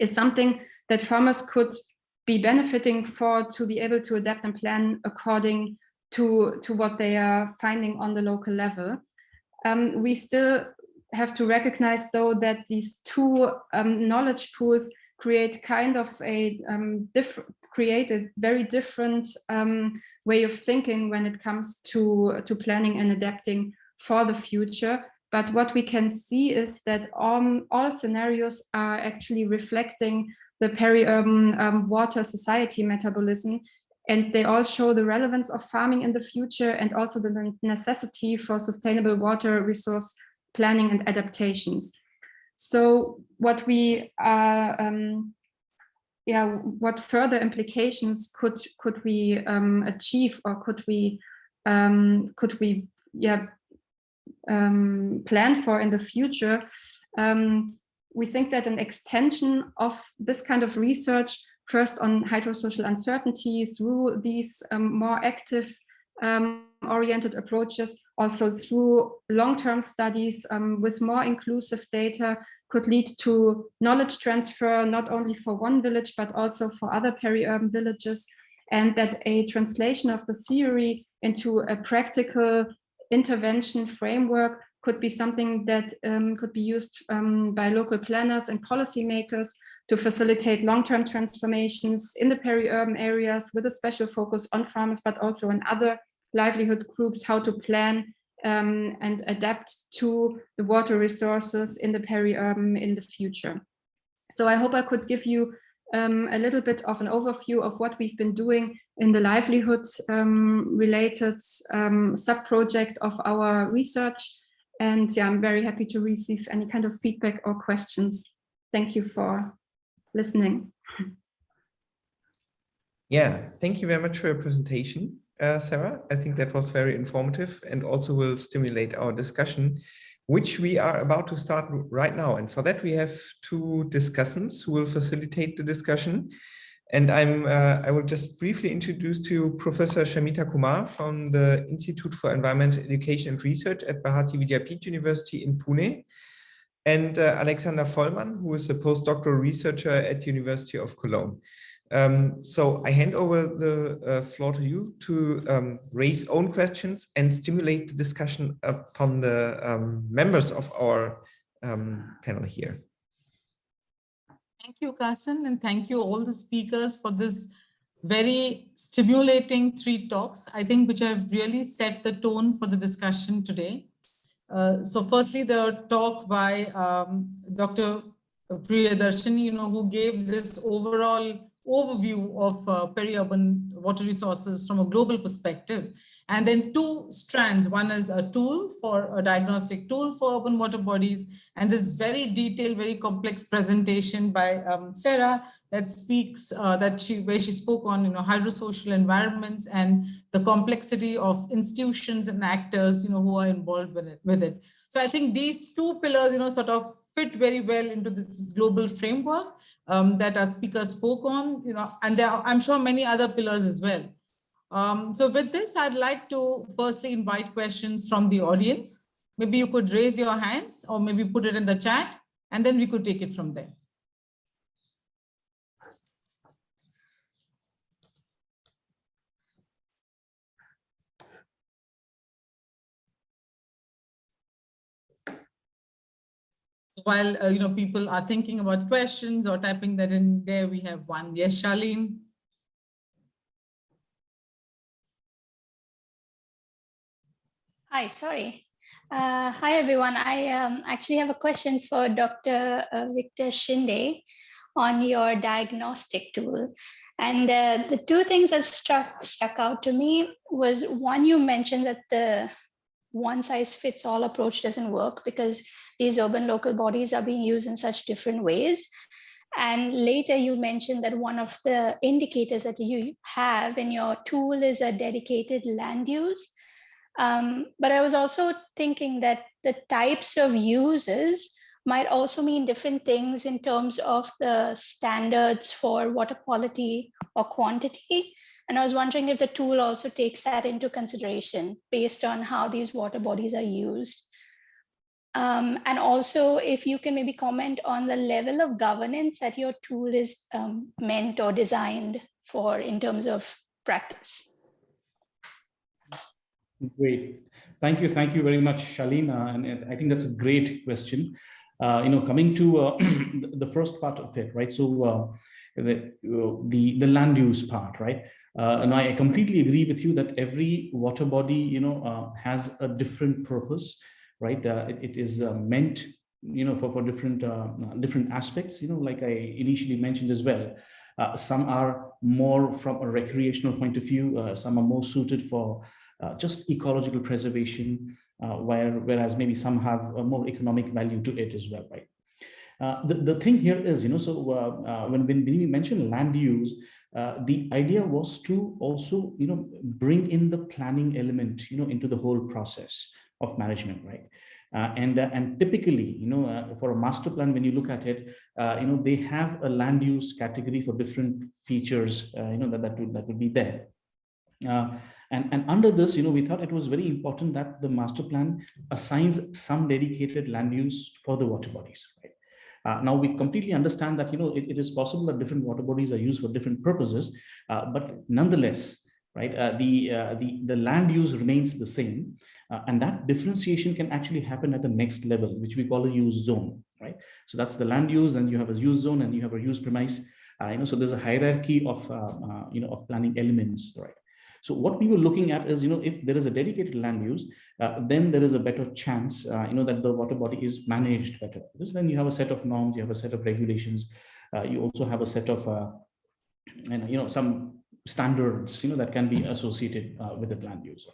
is something that farmers could be benefiting to be able to adapt and plan according to what they are finding on the local level. We still have to recognize, though, that these two knowledge pools create kind of a very different way of thinking when it comes to planning and adapting for the future. But what we can see is that all scenarios are actually reflecting the peri-urban water society metabolism, and they all show the relevance of farming in the future and also the necessity for sustainable water resource planning and adaptations. So what we what further implications could we achieve, or could we plan for in the future? We think that an extension of this kind of research, first on hydrosocial uncertainty through these more active oriented approaches, also through long-term studies with more inclusive data, could lead to knowledge transfer, not only for one village, but also for other peri-urban villages, and that a translation of the theory into a practical intervention framework could be something that could be used by local planners and policymakers to facilitate long-term transformations in the peri-urban areas with a special focus on farmers, but also on other livelihood groups, how to plan and adapt to the water resources in the peri-urban in the future. So I hope I could give you a little bit of an overview of what we've been doing in the livelihoods related sub-project of our research. And yeah, I'm very happy to receive any kind of feedback or questions. Thank you for listening. Yeah, thank you very much for your presentation, Sarah. I think that was very informative and also will stimulate our discussion, which we are about to start right now. And for that, we have two discussants who will facilitate the discussion. And I will just briefly introduce to you Professor Shamita Kumar from the Institute for Environmental Education and Research at Bharati Vidyapeeth University in Pune, and Alexander Vollmann, who is a postdoctoral researcher at the University of Cologne. So I hand over the floor to you to raise own questions and stimulate the discussion upon the members of our panel here. Thank you, Carsten, and thank you all the speakers for this very stimulating 3 talks, I think, which have really set the tone for the discussion today. So firstly, the talk by Dr. Priyadarshini, who gave this overall overview of peri-urban water resources from a global perspective. And then 2 strands. One is a diagnostic tool for urban water bodies, and this very detailed, very complex presentation by Sarah that speaks, where she spoke on hydrosocial environments and the complexity of institutions and actors who are involved with it. So I think these 2 pillars sort of fit very well into this global framework that our speaker spoke on, and there are, I'm sure, many other pillars as well. So with this, I'd like to firstly invite questions from the audience. Maybe you could raise your hands or maybe put it in the chat, and then we could take it from there. While people are thinking about questions or typing that in there, we have one. Yes, Charlene. Hi, sorry. Hi, everyone. I actually have a question for Dr. Victor Shinde on your diagnostic tool. And the two things that stuck out to me was, one, you mentioned that the one-size-fits-all approach doesn't work because these urban local bodies are being used in such different ways. And later you mentioned that one of the indicators that you have in your tool is a dedicated land use. But I was also thinking that the types of uses might also mean different things in terms of the standards for water quality or quantity. And I was wondering if the tool also takes that into consideration based on how these water bodies are used. And also if you can maybe comment on the level of governance that your tool is meant or designed for in terms of practice. Great. Thank you very much, Charlene. And I think that's a great question. Coming to the first part of it, right? So the land use part, right? And I completely agree with you that every water body, has a different purpose, right? It is meant, for different aspects, like I initially mentioned as well. Some are more from a recreational point of view. Some are more suited for just ecological preservation, whereas maybe some have a more economic value to it as well, right? The thing here is, when we mention land use, the idea was to also, bring in the planning element, into the whole process of management, right? And typically, for a master plan, when you look at it, they have a land use category for different features, that would be there. And under this, we thought it was very important that the master plan assigns some dedicated land use for the water bodies, right? Now we completely understand that it is possible that different water bodies are used for different purposes, but nonetheless, right, the land use remains the same, and that differentiation can actually happen at the next level, which we call a use zone, right? So that's the land use, and you have a use zone, and you have a use premise. So there's a hierarchy of of planning elements, right? So what we were looking at is, if there is a dedicated land use, then there is a better chance, that the water body is managed better. Because then you have a set of norms, you have a set of regulations, you also have a set of, some standards, that can be associated with the land use.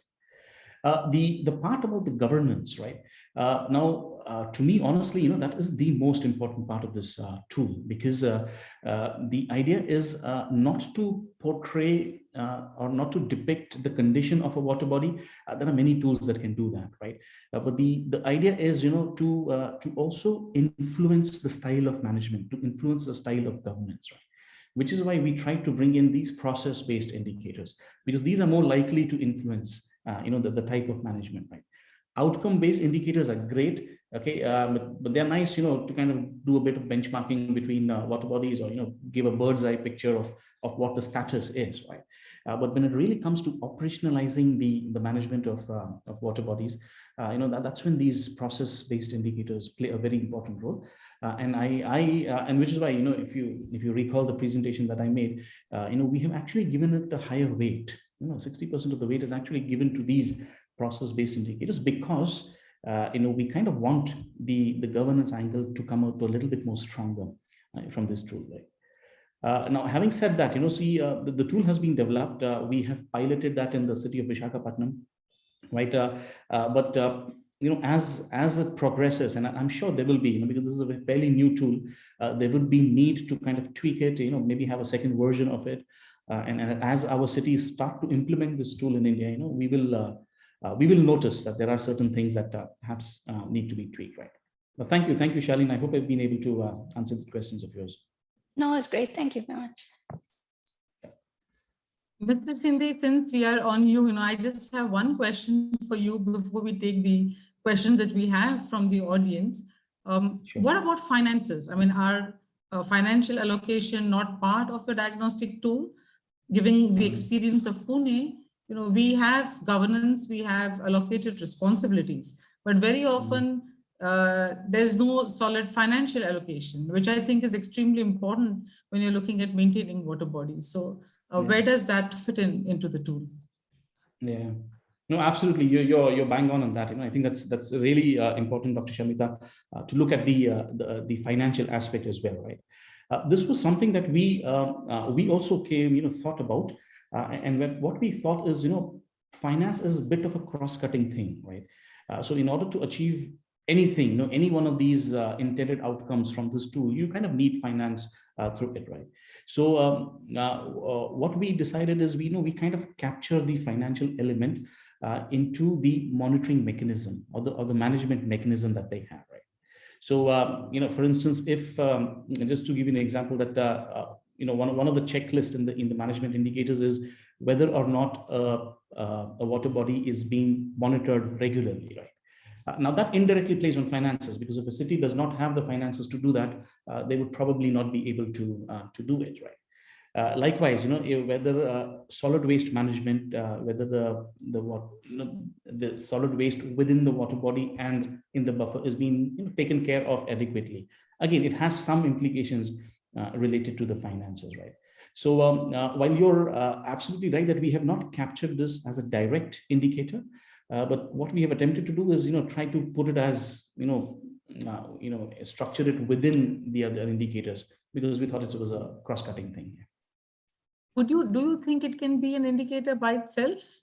The part about the governance, right? To me, honestly, that is the most important part of this tool, because the idea is not to portray or not to depict the condition of a water body. There are many tools that can do that, right? But the idea is, to also influence the style of management, to influence the style of governance, right? Which is why we try to bring in these process-based indicators, because these are more likely to influence the type of management, right? Outcome-based indicators are great, okay, but they're nice, to kind of do a bit of benchmarking between water bodies, or give a bird's eye picture of what the status is, right? But when it really comes to operationalizing the management of water bodies, that's when these process-based indicators play a very important role. And which is why, if you recall the presentation that I made, we have actually given it a higher weight. 60% of the weight is actually given to these process-based indicators, because we kind of want the governance angle to come out a little bit more stronger from this tool, right? Now, having said that, the tool has been developed. We have piloted that in the city of Visakhapatnam, right? But as it progresses, and I'm sure there will be, because this is a fairly new tool, there would be need to kind of tweak it, maybe have a second version of it. And as our cities start to implement this tool in India, we will notice that there are certain things that perhaps need to be tweaked, right? But thank you, Charlene. I hope I've been able to answer the questions of yours. No, it's great. Thank you very much. Mr. Shinde, since we are on you, I just have one question for you before we take the questions that we have from the audience. Sure. What about finances? I mean, are financial allocation not part of a diagnostic tool? Given the experience of Pune, we have governance, we have allocated responsibilities, but very often there's no solid financial allocation, which I think is extremely important when you're looking at maintaining water bodies. So where does that fit into the tool? Yeah, no, absolutely. You're bang on that. I think that's really important, Dr. Shamita, to look at the financial aspect as well, right? This was something that we also thought about, and what we thought is, finance is a bit of a cross-cutting thing, right? So in order to achieve anything, any one of these intended outcomes from this tool, you kind of need finance through it, right? So what we decided is we kind of capture the financial element into the monitoring mechanism or the management mechanism that they have, right? So for instance, if just to give you an example, that one of the checklists in the management indicators is whether or not a water body is being monitored regularly, right? Now that indirectly plays on finances, because if a city does not have the finances to do that, they would probably not be able to do it, right? Likewise, whether solid waste management, whether the solid waste within the water body and in the buffer is being taken care of adequately. Again, it has some implications related to the finances, right? So while you're absolutely right that we have not captured this as a direct indicator, but what we have attempted to do is, try to put it as, structure it within the other indicators, because we thought it was a cross-cutting thing. Do you think it can be an indicator by itself?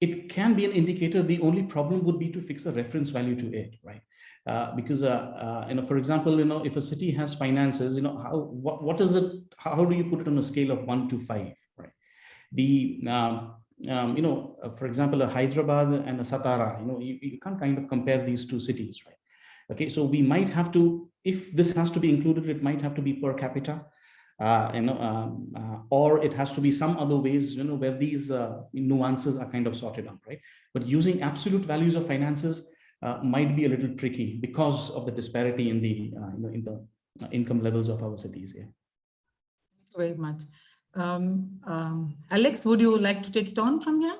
It can be an indicator. The only problem would be to fix a reference value to it, right? Because for example, if a city has finances, what is it? How do you put it on a scale of 1 to 5, right? The for example, a Hyderabad and a Satara, you can't kind of compare these two cities, right? Okay, so we might have to, if this has to be included, it might have to be per capita, or it has to be some other ways, where these nuances are kind of sorted out, right? But using absolute values of finances might be a little tricky because of the disparity in the income levels of our cities here. Thank you very much. Alex, would you like to take it on from here?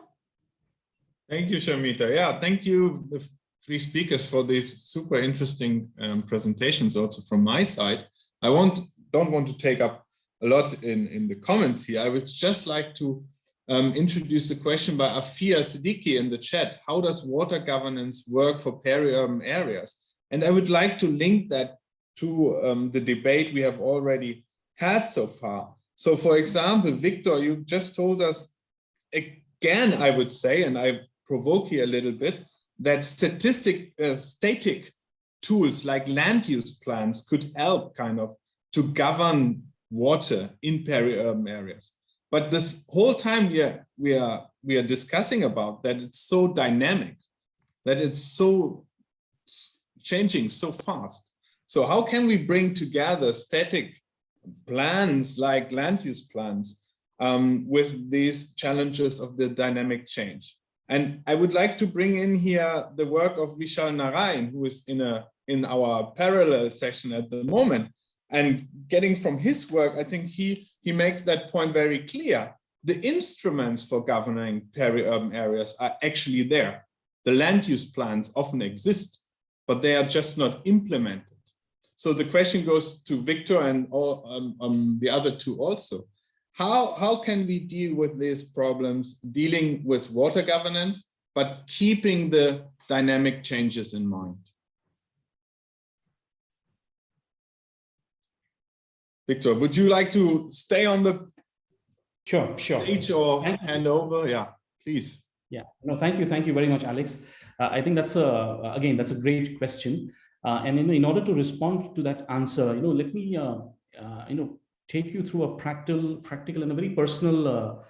Thank you, Shamita. Yeah, thank you, the three speakers, for these super interesting presentations also from my side. I don't want to take up a lot in the comments here. I would just like to introduce a question by Afia Siddiqui in the chat. How does water governance work for peri-urban areas? And I would like to link that to the debate we have already had so far. So for example, Victor, you just told us again, I would say, and I provoke here a little bit, that static tools like land use plans could help kind of to govern water in peri-urban areas. But this whole time we are discussing about that, it's so dynamic, that it's so changing so fast. So how can we bring together static plans like land use plans with these challenges of the dynamic change? And I would like to bring in here the work of Vishal Narayan, who is in our parallel session at the moment. And getting from his work, I think he makes that point very clear. The instruments for governing peri-urban areas are actually there. The land use plans often exist, but they are just not implemented. So the question goes to Victor and all, the other two also. How can we deal with these problems, dealing with water governance, but keeping the dynamic changes in mind? Victor, would you like to stay on the stage or hand over? Yeah, please. Yeah, no, thank you very much, Alex. I think that's a great question. And in order to respond to that answer, let me take you through a practical and a very personal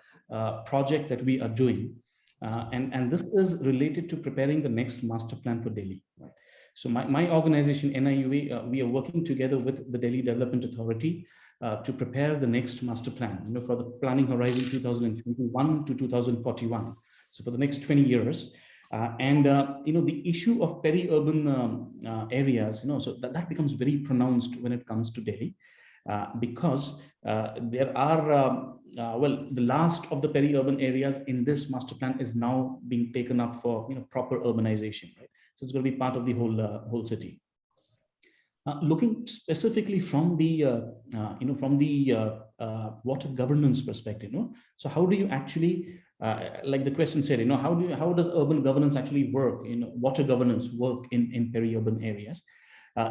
project that we are doing, and this is related to preparing the next master plan for Delhi. Right? So my organization, NIUA, we are working together with the Delhi Development Authority to prepare the next master plan, for the planning horizon 2021 to 2041. So for the next 20 years. The issue of peri-urban areas, so that becomes very pronounced when it comes to Delhi, because there are, the last of the peri-urban areas in this master plan is now being taken up for, proper urbanization, right? So it's going to be part of the whole city. Looking specifically from the, water governance perspective, so how do you actually, like the question said, how does urban governance actually work, water governance work in peri-urban areas?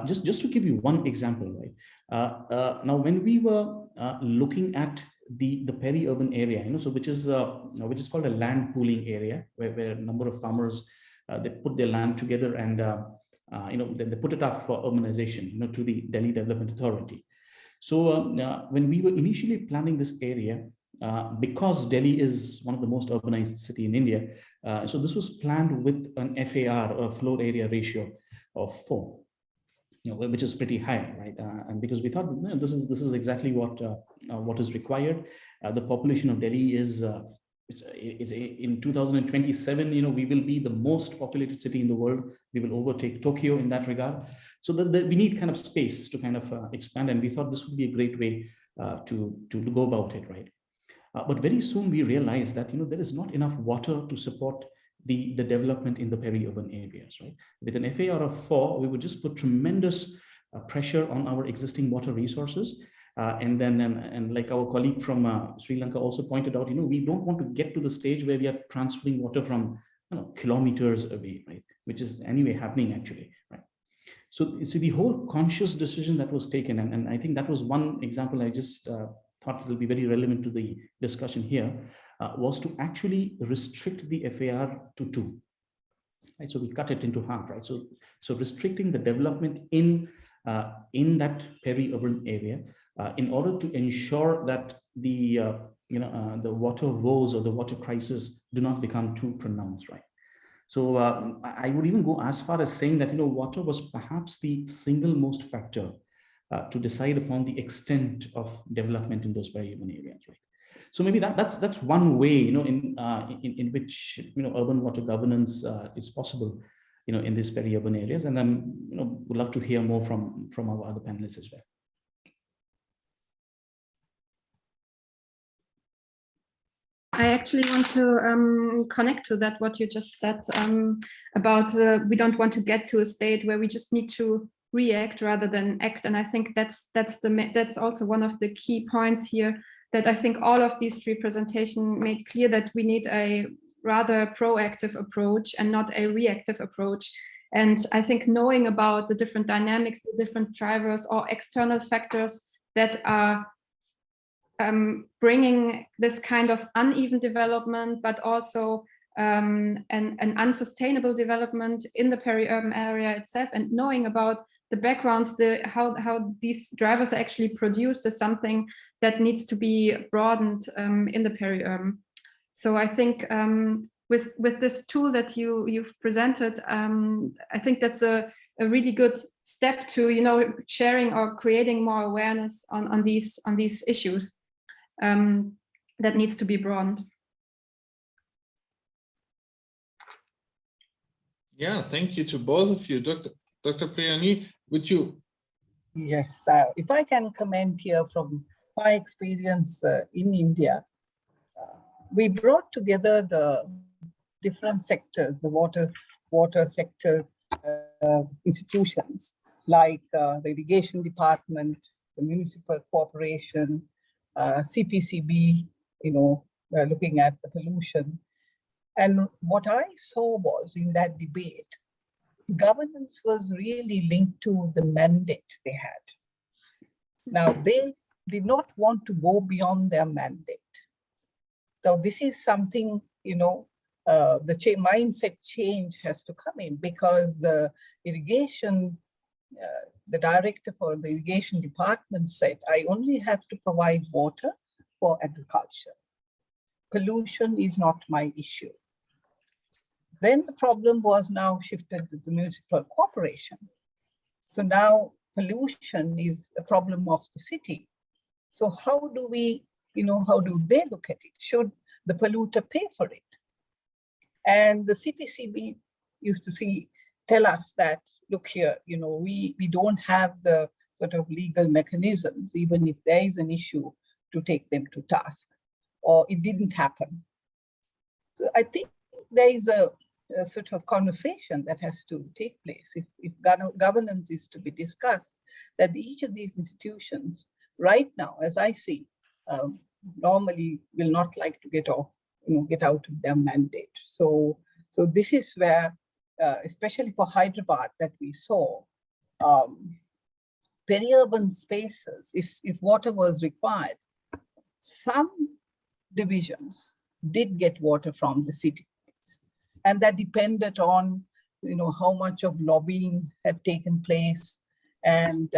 Just to give you one example, right? Now, when we were looking at the peri-urban area, so which is called a land pooling area, where a number of farmers they put their land together and they put it up for urbanization, to the Delhi Development Authority. So when we were initially planning this area, because Delhi is one of the most urbanized city in India, so this was planned with an FAR, or floor area ratio, of 4. Which is pretty high, right? And because we thought this is exactly what is required. The population of Delhi is in 2027. We will be the most populated city in the world. We will overtake Tokyo in that regard. So that we need kind of space to kind of expand, and we thought this would be a great way to go about it, right? But very soon we realized that there is not enough water to support the development in the peri-urban areas, right? With an FAR of 4, we would just put tremendous pressure on our existing water resources. And like our colleague from Sri Lanka also pointed out, we don't want to get to the stage where we are transferring water from kilometers away, right? Which is anyway happening actually, right? So the whole conscious decision that was taken, and I think that was one example I just thought it will be very relevant to the discussion here, was to actually restrict the FAR to 2. Right? So we cut it into half, right? So restricting the development in that peri-urban area in order to ensure that the water woes or the water crisis do not become too pronounced, right? So I would even go as far as saying that water was perhaps the single most factor to decide upon the extent of development in those peri-urban areas, right? So maybe that's one way, in which urban water governance is possible, in these peri-urban areas. And then would love to hear more from our other panelists as well. I actually want to connect to that what you just said about we don't want to get to a state where we just need to react rather than act, and I think that's also one of the key points here, that I think all of these 3 presentations made clear, that we need a rather proactive approach and not a reactive approach. And I think knowing about the different dynamics, the different drivers or external factors that are bringing this kind of uneven development, but also an unsustainable development in the peri-urban area itself, and knowing about the backgrounds, how these drivers are actually produced, is something that needs to be broadened in the peri-urban. So I think with this tool that you've presented, I think that's a really good step to sharing or creating more awareness on these issues that needs to be broadened. Yeah, thank you to both of you. Dr. Priyani, would you? Yes, if I can comment here from my experience in India, we brought together the different sectors, the water sector institutions, like the irrigation department, the municipal corporation, CPCB, looking at the pollution. And what I saw was, in that debate, governance was really linked to the mandate they had. Now, they did not want to go beyond their mandate. So this is something, the mindset change has to come in, because the irrigation, the director for the irrigation department said, I only have to provide water for agriculture. Pollution is not my issue. Then the problem was now shifted to the municipal corporation. So now pollution is a problem of the city. So how do we, how do they look at it? Should the polluter pay for it? And the CPCB used to tell us that, look here, we don't have the sort of legal mechanisms, even if there is an issue, to take them to task, or it didn't happen. So I think there is a sort of conversation that has to take place if governance is to be discussed, that each of these institutions right now, as I see, normally will not like to get out of their mandate. So this is where, especially for Hyderabad, that we saw peri-urban spaces, if water was required, some divisions did get water from the city. And that depended on, how much of lobbying had taken place. And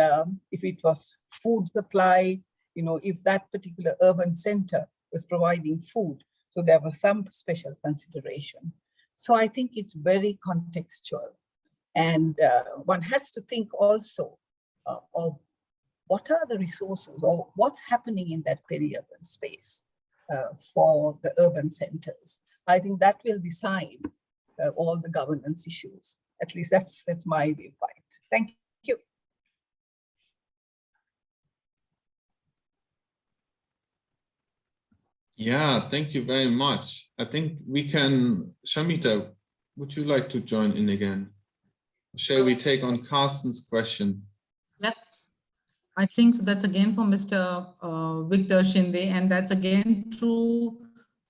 if it was food supply, if that particular urban center was providing food. So there was some special consideration. So I think it's very contextual. And one has to think also of what are the resources or what's happening in that peri-urban space for the urban centers. I think that will decide all the governance issues. At least that's my viewpoint. Thank you. Yeah, thank you very much. I think we can, Shamita, would you like to join in again? Shall we take on Carsten's question? Yep. I think so. That's again for Mr. Victor Shinde, and that's again true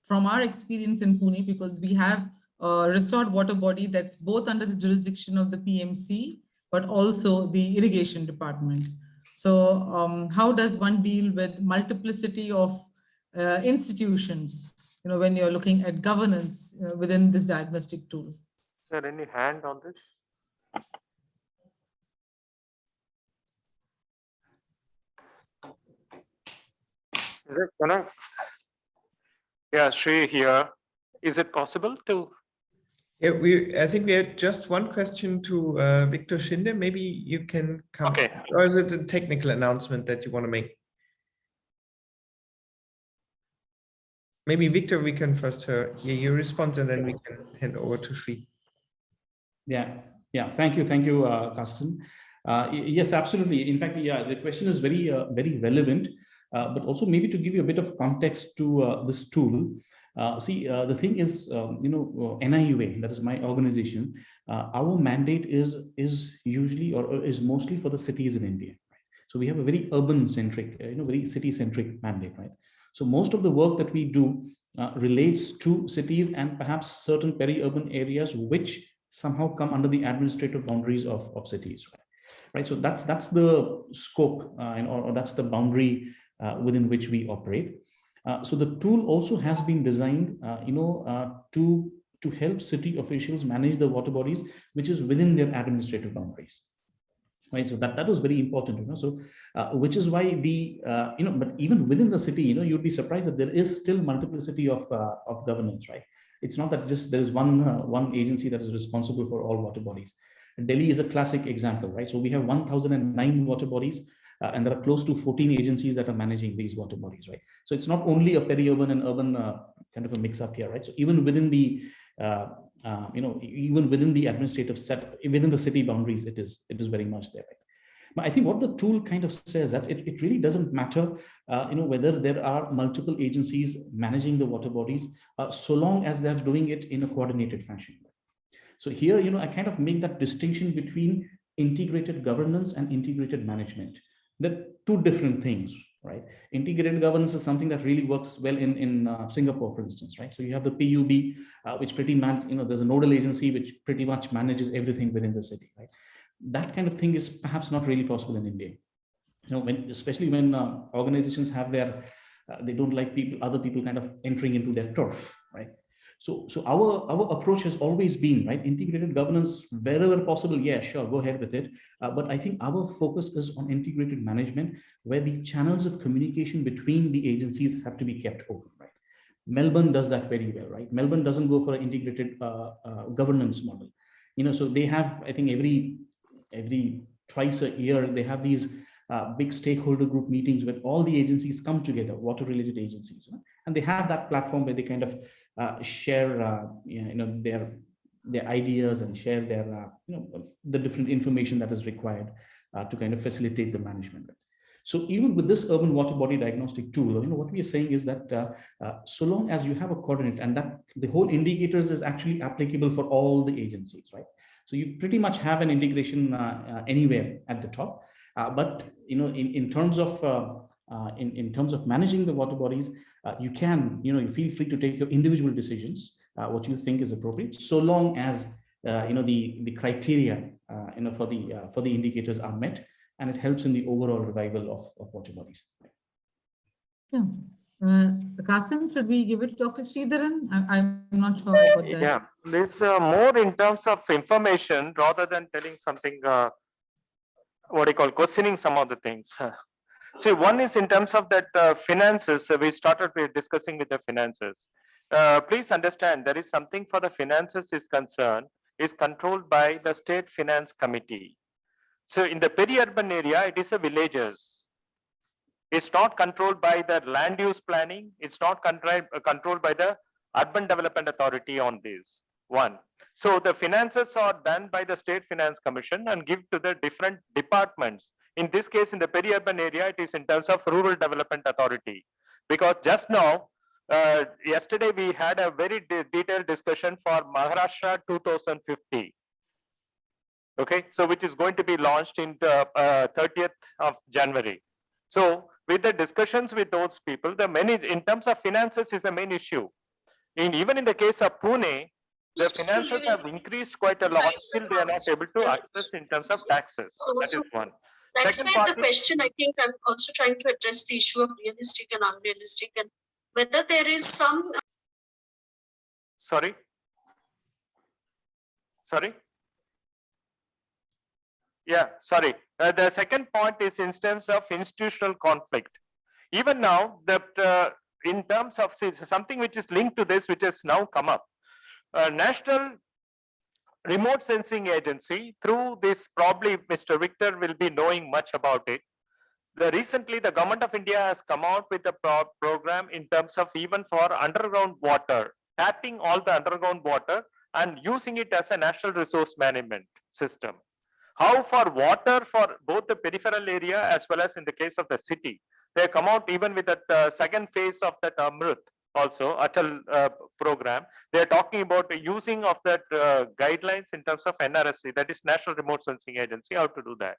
from our experience in Pune, because we have a restored water body that's both under the jurisdiction of the PMC, but also the irrigation department. So how does one deal with multiplicity of institutions, when you're looking at governance within this diagnostic tool? Is there any hand on this? Is it gonna? Yeah, Sri here. Is it possible to? Yeah, I think we had just one question to Victor Shinde. Maybe you can come. Okay. Or is it a technical announcement that you want to make? Maybe Victor, we can first hear your response, and then we can hand over to Sri. Yeah. Thank you, Carsten. Yes, absolutely. In fact, yeah, the question is very relevant, but also maybe to give you a bit of context to this tool. The thing is, NIUA, that is my organization. Our mandate is usually or is mostly for the cities in India. Right? So we have a very urban-centric, very city-centric mandate, right? So most of the work that we do relates to cities and perhaps certain peri-urban areas which somehow come under the administrative boundaries of cities, right? So that's the scope or that's the boundary within which we operate. So the tool also has been designed, to help city officials manage the water bodies which is within their administrative boundaries. Right, so that was very important, so which is why but even within the city, you'd be surprised that there is still multiplicity of governance, right? It's not that just there is one agency that is responsible for all water bodies. Delhi is a classic example, right? So we have 1,009 water bodies, and there are close to 14 agencies that are managing these water bodies, right? So it's not only a peri-urban and urban kind of a mix up here, right? So even within the even within the administrative set, within the city boundaries, it is very much there, right? But I think what the tool kind of says that it really doesn't matter, whether there are multiple agencies managing the water bodies, so long as they're doing it in a coordinated fashion. So here, I kind of make that distinction between integrated governance and integrated management. They're two different things, right? Integrated governance is something that really works well in Singapore, for instance, right? So you have the PUB, which pretty much, there's a nodal agency which pretty much manages everything within the city, right? That kind of thing is perhaps not really possible in India. Especially when organizations have they don't like other people kind of entering into their turf, right? So our approach has always been, right, integrated governance wherever possible. Yeah, sure, go ahead with it. But I think our focus is on integrated management, where the channels of communication between the agencies have to be kept open, right? Melbourne does that very well, right? Melbourne doesn't go for an integrated governance model. So they have, I think every twice a year, they have these big stakeholder group meetings where all the agencies come together, water related agencies, and they have that platform where they kind of share their ideas and share their the different information that is required to kind of facilitate the management. So even with this urban water body diagnostic tool, what we are saying is that so long as you have a coordinate, and that the whole indicators is actually applicable for all the agencies, right? So you pretty much have an integration anywhere at the top. But in terms of in terms of managing the water bodies, you can you feel free to take your individual decisions, what you think is appropriate, so long as the criteria for the indicators are met, and it helps in the overall revival of water bodies. Yeah. Qasim, should we give it to Dr. Sridharan? I'm not sure about that. Yeah, this more in terms of information rather than telling something, what do you call, questioning some of the things. See, one is in terms of that finances, we started with discussing with the finances. Please understand, there is something for the finances is concerned, is controlled by the State Finance Committee. So in the peri-urban area, it is a villages. It's not controlled by the land use planning. It's not controlled by the Urban Development Authority on this one. So the finances are done by the State Finance Commission and give to the different departments. In this case, in the peri-urban area, it is in terms of Rural Development Authority. Because just now, yesterday we had a very detailed discussion for Maharashtra 2050. Okay, so which is going to be launched in the 30th of January. So with the discussions with those people, the many in terms of finances is the main issue. Even in the case of Pune, the finances have increased quite a lot. Still, they are not able to access in terms of taxes. That is one. That's why the question, I think I'm also trying to address the issue of realistic and unrealistic, and whether there is some. Sorry. Yeah, sorry. The second point is in terms of institutional conflict. Even now, that in terms of something which is linked to this, which has now come up, National Remote Sensing Agency, through this, probably Mr. Victor will be knowing much about it. Recently, the Government of India has come out with a program in terms of even for underground water, tapping all the underground water and using it as a national resource management system. How for water for both the peripheral area as well as in the case of the city, they come out even with that second phase of that Amrit also, Atal program. They are talking about the using of that guidelines in terms of NRSC, that is National Remote Sensing Agency, how to do that.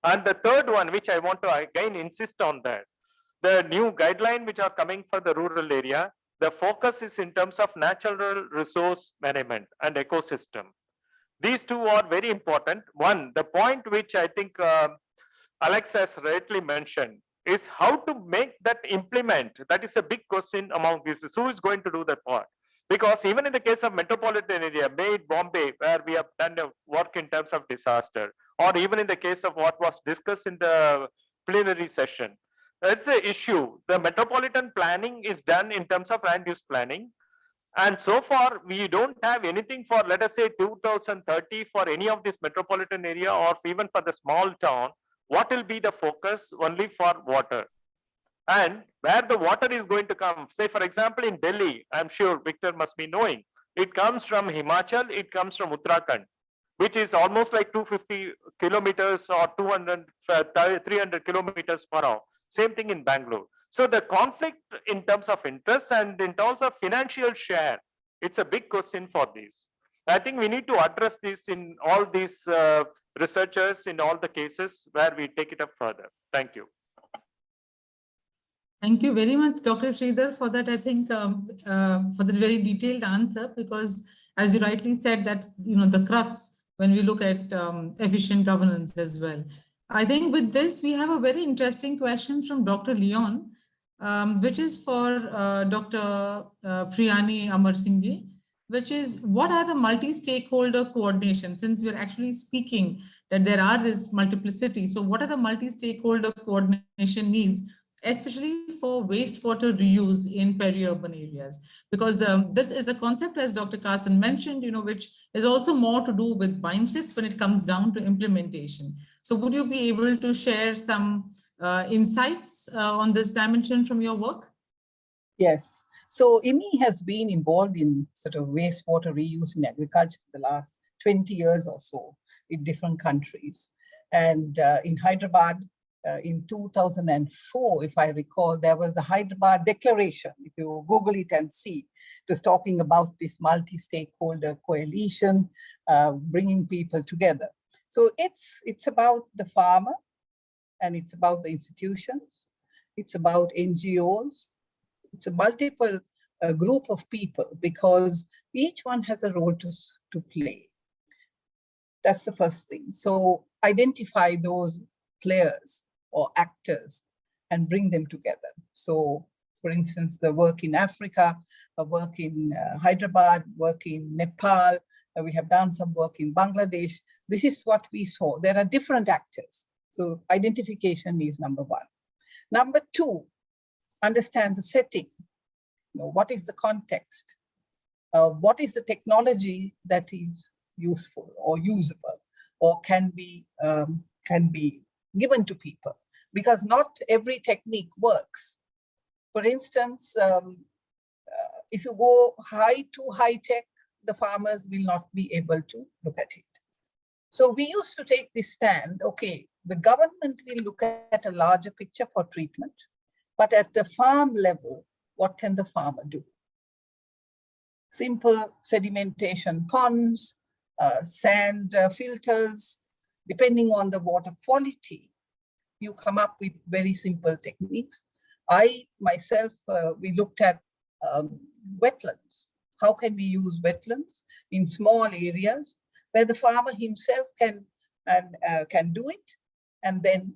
And the third one, which I want to again insist on that, the new guideline which are coming for the rural area, the focus is in terms of natural resource management and ecosystem. These two are very important. One, the point which I think Alex has rightly mentioned is how to make that implement. That is a big question among these. Who is going to do that part? Because even in the case of metropolitan area, be it Bombay, where we have done work in terms of disaster, or even in the case of what was discussed in the plenary session, that's the issue. The metropolitan planning is done in terms of land use planning. And so far, we don't have anything for, let us say, 2030 for any of this metropolitan area or even for the small town. What will be the focus only for water? And where the water is going to come, say, for example, in Delhi, I'm sure Victor must be knowing, it comes from Himachal, it comes from Uttarakhand, which is almost like 250 kilometers or 300 kilometers per hour. Same thing in Bangalore. So the conflict in terms of interest and in terms of financial share, it's a big question for this. I think we need to address this in all these researchers in all the cases where we take it up further. Thank you. Thank you very much, Dr. Sridhar, for that. I think for the very detailed answer, because as you rightly said, that's the crux when we look at efficient governance as well. I think with this, we have a very interesting question from Dr. Leon, which is for Dr. Priyani Amarasinghe, which is what are the multi-stakeholder coordination? Since we're actually speaking that there are this multiplicity, so what are the multi-stakeholder coordination needs especially for wastewater reuse in peri-urban areas? Because this is a concept, as Dr. Carson mentioned, which is also more to do with mindsets when it comes down to implementation. So would you be able to share some insights on this dimension from your work? Yes. So IMI has been involved in sort of wastewater reuse in agriculture for the last 20 years or so in different countries. And in Hyderabad, in 2004, if I recall, there was the Hyderabad Declaration. If you Google it and see, it was talking about this multi-stakeholder coalition, bringing people together. So it's about the farmer, and it's about the institutions, it's about NGOs, it's a multiple group of people, because each one has a role to play. That's the first thing. So identify those players or actors and bring them together. So for instance, the work in Africa, the work in Hyderabad, work in Nepal, we have done some work in Bangladesh. This is what we saw. There are different actors. So identification is number one. Number two, understand the setting. What is the context? What is the technology that is useful or usable or can be given to people? Because not every technique works. For instance, if you go too high tech, the farmers will not be able to look at it. So we used to take this stand, okay, the government will look at a larger picture for treatment, but at the farm level, what can the farmer do? Simple sedimentation ponds, sand filters, depending on the water quality, you come up with very simple techniques. I myself, we looked at wetlands. How can we use wetlands in small areas where the farmer himself can do it, and then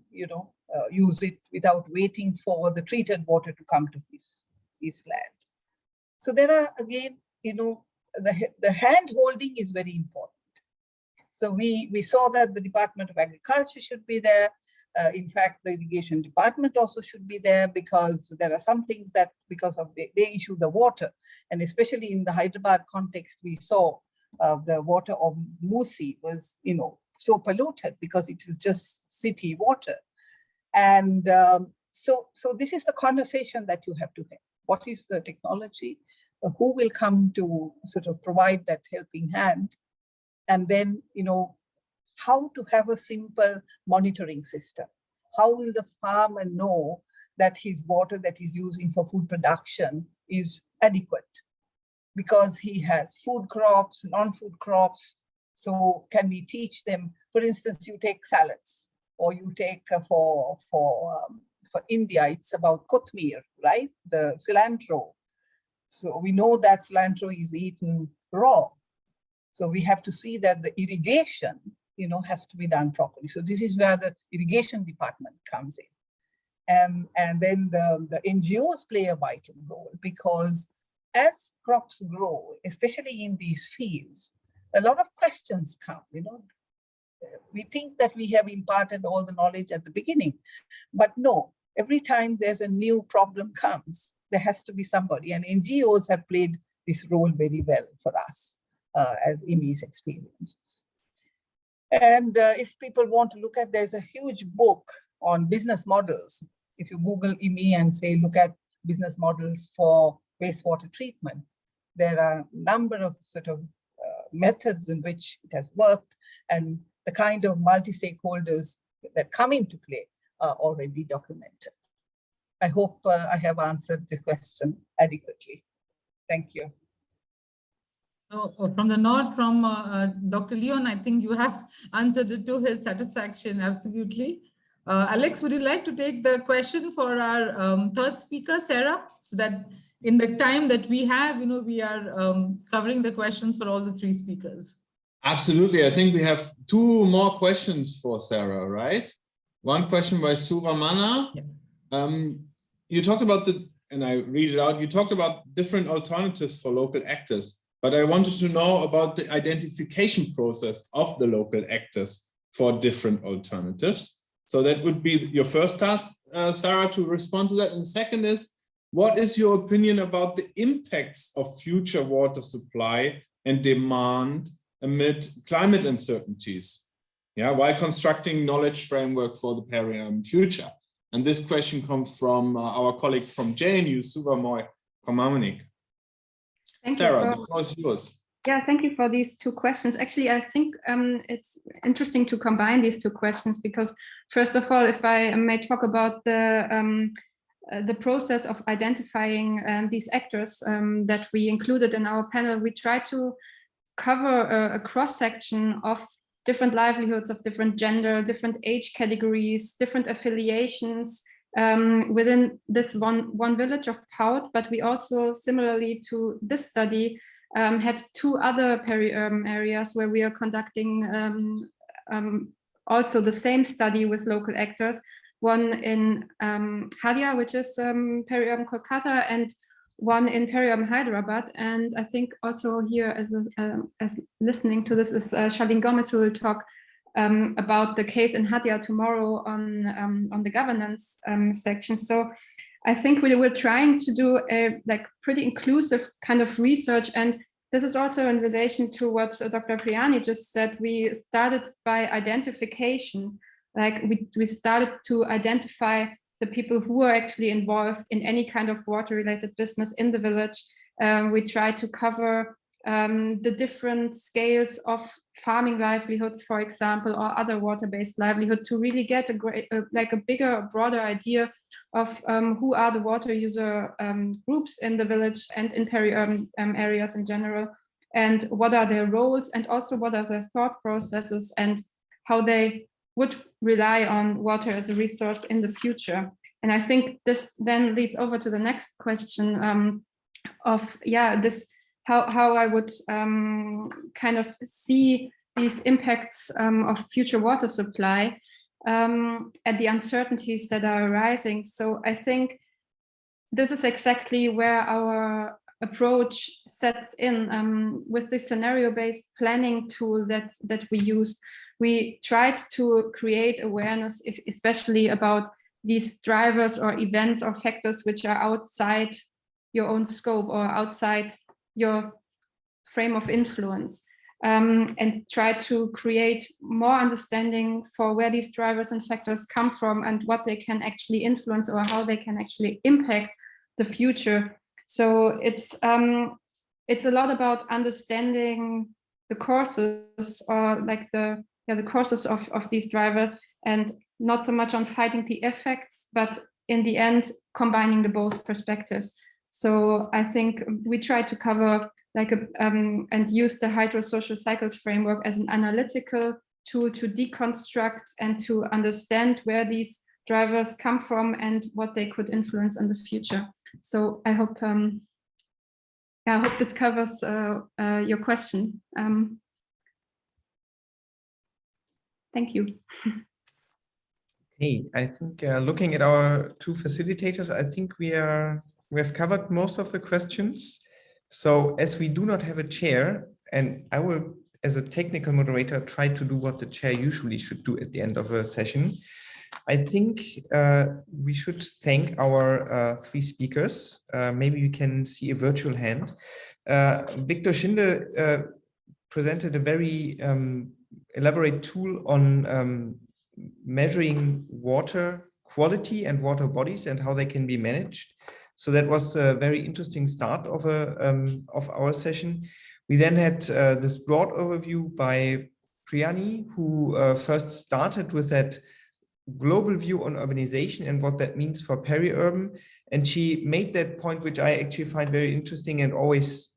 use it without waiting for the treated water to come to his land. So there are, again, the hand holding is very important. So we saw that the Department of Agriculture should be there. In fact, the irrigation department also should be there, because there are some things that, because of they issue the water, and especially in the Hyderabad context, we saw the water of Musi was, so polluted because it is just city water. And so this is the conversation that you have to have. What is the technology? Who will come to sort of provide that helping hand? And then, how to have a simple monitoring system. How will the farmer know that his water that he's using for food production is adequate? Because he has food crops, non-food crops. So can we teach them, for instance, you take salads, or you take for India, it's about kothmir, right? The cilantro. So we know that cilantro is eaten raw. So we have to see that the irrigation, has to be done properly. So this is where the irrigation department comes in. And then the NGOs play a vital role, because as crops grow, especially in these fields, a lot of questions come, We think that we have imparted all the knowledge at the beginning, but no, every time there's a new problem comes, there has to be somebody, and NGOs have played this role very well for us as IMI's experiences. And if people want to look at, there's a huge book on business models. If you Google IMI and say, look at business models for wastewater treatment, there are a number of sort of methods in which it has worked, and the kind of multi-stakeholders that come into play are already documented. I hope I have answered this question adequately. Thank you. So from the nod from Dr. Leon, I think you have answered it to his satisfaction, absolutely. Alex, would you like to take the question for our third speaker, Sarah, so that in the time that we have, we are covering the questions for all the three speakers? Absolutely. I think we have two more questions for Sarah, right? One question by Suramana. Yeah. You talked about and I read it out, you talked about different alternatives for local actors, but I wanted to know about the identification process of the local actors for different alternatives. So that would be your first task, Sarah, to respond to that. And the second is, what is your opinion about the impacts of future water supply and demand amid climate uncertainties? Yeah, while constructing knowledge framework for the Periurban future. And this question comes from our colleague from JNU, Suvamoy Komamanik. Sarah, the floor is yours. Yeah, thank you for these two questions. Actually, I think it's interesting to combine these two questions because, first of all, if I may talk about the process of identifying these actors that we included in our panel, we try to cover a cross-section of different livelihoods, of different gender, different age categories, different affiliations within this one village of Pout. But we also, similarly to this study, had two other peri-urban areas where we are conducting also the same study with local actors, one in Hadia, which is Periurban Kolkata, and one in Periurban Hyderabad. And I think also here as listening to this is Charlene Gomez, who will talk about the case in Hadia tomorrow on the governance section. So I think we were trying to do a pretty inclusive kind of research, and this is also in relation to what Dr. Priani just said. We started by identification, we started to identify the people who are actually involved in any kind of water-related business in the village. We try to cover the different scales of farming livelihoods, for example, or other water-based livelihood, to really get a bigger, broader idea of who are the water user groups in the village and in peri-urban areas in general, and what are their roles, and also what are their thought processes and how they would rely on water as a resource in the future. And I think this then leads over to the next question of, how I would kind of see these impacts of future water supply and the uncertainties that are arising. So I think this is exactly where our approach sets in with the scenario-based planning tool that we use. We tried to create awareness, especially about these drivers or events or factors which are outside your own scope or outside your frame of influence, and try to create more understanding for where these drivers and factors come from and what they can actually influence or how they can actually impact the future. So it's a lot about understanding the causes, or the causes of these drivers, and not so much on fighting the effects, but in the end combining the both perspectives. So I think we try to cover and use the hydrosocial cycles framework as an analytical tool to deconstruct and to understand where these drivers come from and what they could influence in the future. So I hope this covers your question. Thank you. Hey, I think looking at our two facilitators, I think we have covered most of the questions. So as we do not have a chair, and I will, as a technical moderator, try to do what the chair usually should do at the end of a session, I think we should thank our three speakers. Maybe we can see a virtual hand. Victor Schinde presented a very elaborate tool on measuring water quality and water bodies and how they can be managed. So that was a very interesting start of our session. We then had this broad overview by Priani, who first started with that global view on urbanization and what that means for peri-urban. And she made that point, which I actually find very interesting and always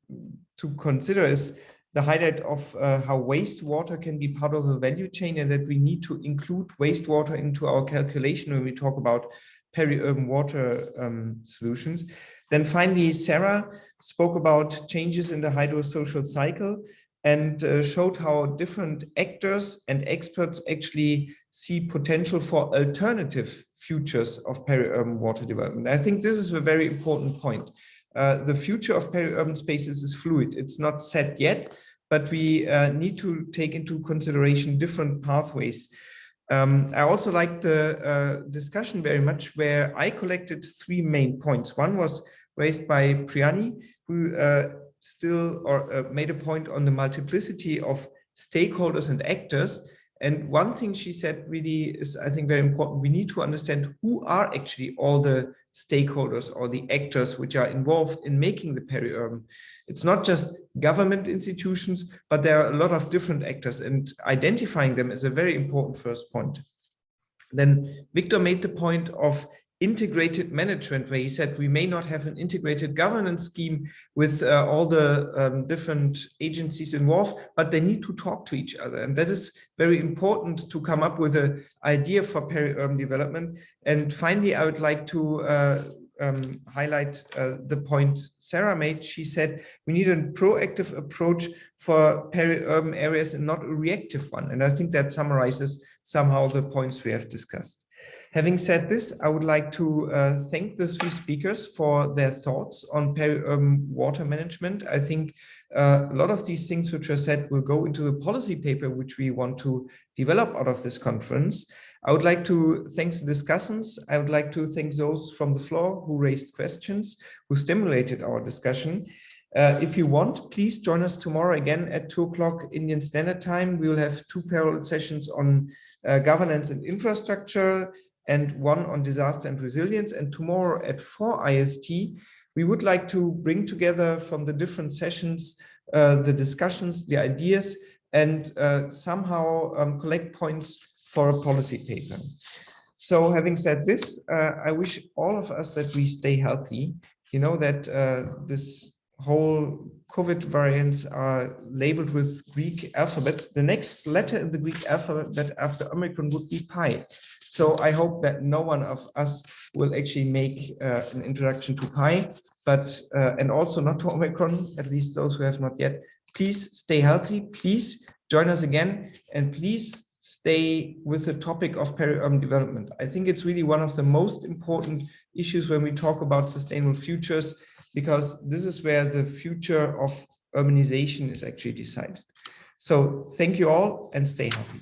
to consider, is the highlight of how wastewater can be part of a value chain, and that we need to include wastewater into our calculation when we talk about peri-urban water solutions. Then finally, Sarah spoke about changes in the hydrosocial cycle and showed how different actors and experts actually see potential for alternative futures of peri-urban water development. I think this is a very important point. The future of peri-urban spaces is fluid. It's not set yet, but we need to take into consideration different pathways. I also liked the discussion very much, where I collected 3 main points. One was raised by Priyani, who made a point on the multiplicity of stakeholders and actors. And one thing she said really is, I think, very important. We need to understand who are actually all the stakeholders or the actors which are involved in making the peri-urban. It's not just government institutions, but there are a lot of different actors, and identifying them is a very important first point. Then Victor made the point of integrated management, where he said we may not have an integrated governance scheme with all the different agencies involved, but they need to talk to each other. And that is very important to come up with an idea for peri-urban development. And finally, I would like to highlight the point Sarah made. She said we need a proactive approach for peri-urban areas and not a reactive one. And I think that summarizes somehow the points we have discussed. Having said this, I would like to thank the 3 speakers for their thoughts on peri-urban water management. I think a lot of these things which were said will go into the policy paper which we want to develop out of this conference. I would like to thank the discussants. I would like to thank those from the floor who raised questions, who stimulated our discussion. If you want, please join us tomorrow again at 2 o'clock Indian Standard Time. We will have 2 parallel sessions on governance and infrastructure, and 1 on disaster and resilience. And tomorrow at 4 IST, we would like to bring together from the different sessions, the discussions, the ideas, and somehow collect points for a policy paper. So having said this, I wish all of us that we stay healthy. You know that this whole COVID variants are labeled with Greek alphabets. The next letter in the Greek alphabet after Omicron would be pi. So I hope that no one of us will actually make an introduction to pi, but and also not to Omicron, at least those who have not yet. Please stay healthy. Please join us again, and please stay with the topic of peri-urban development. I think it's really one of the most important issues when we talk about sustainable futures, because this is where the future of urbanization is actually decided. So thank you all, and stay healthy.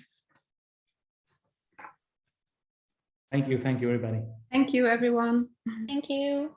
Thank you, everybody. Thank you, everyone. Thank you.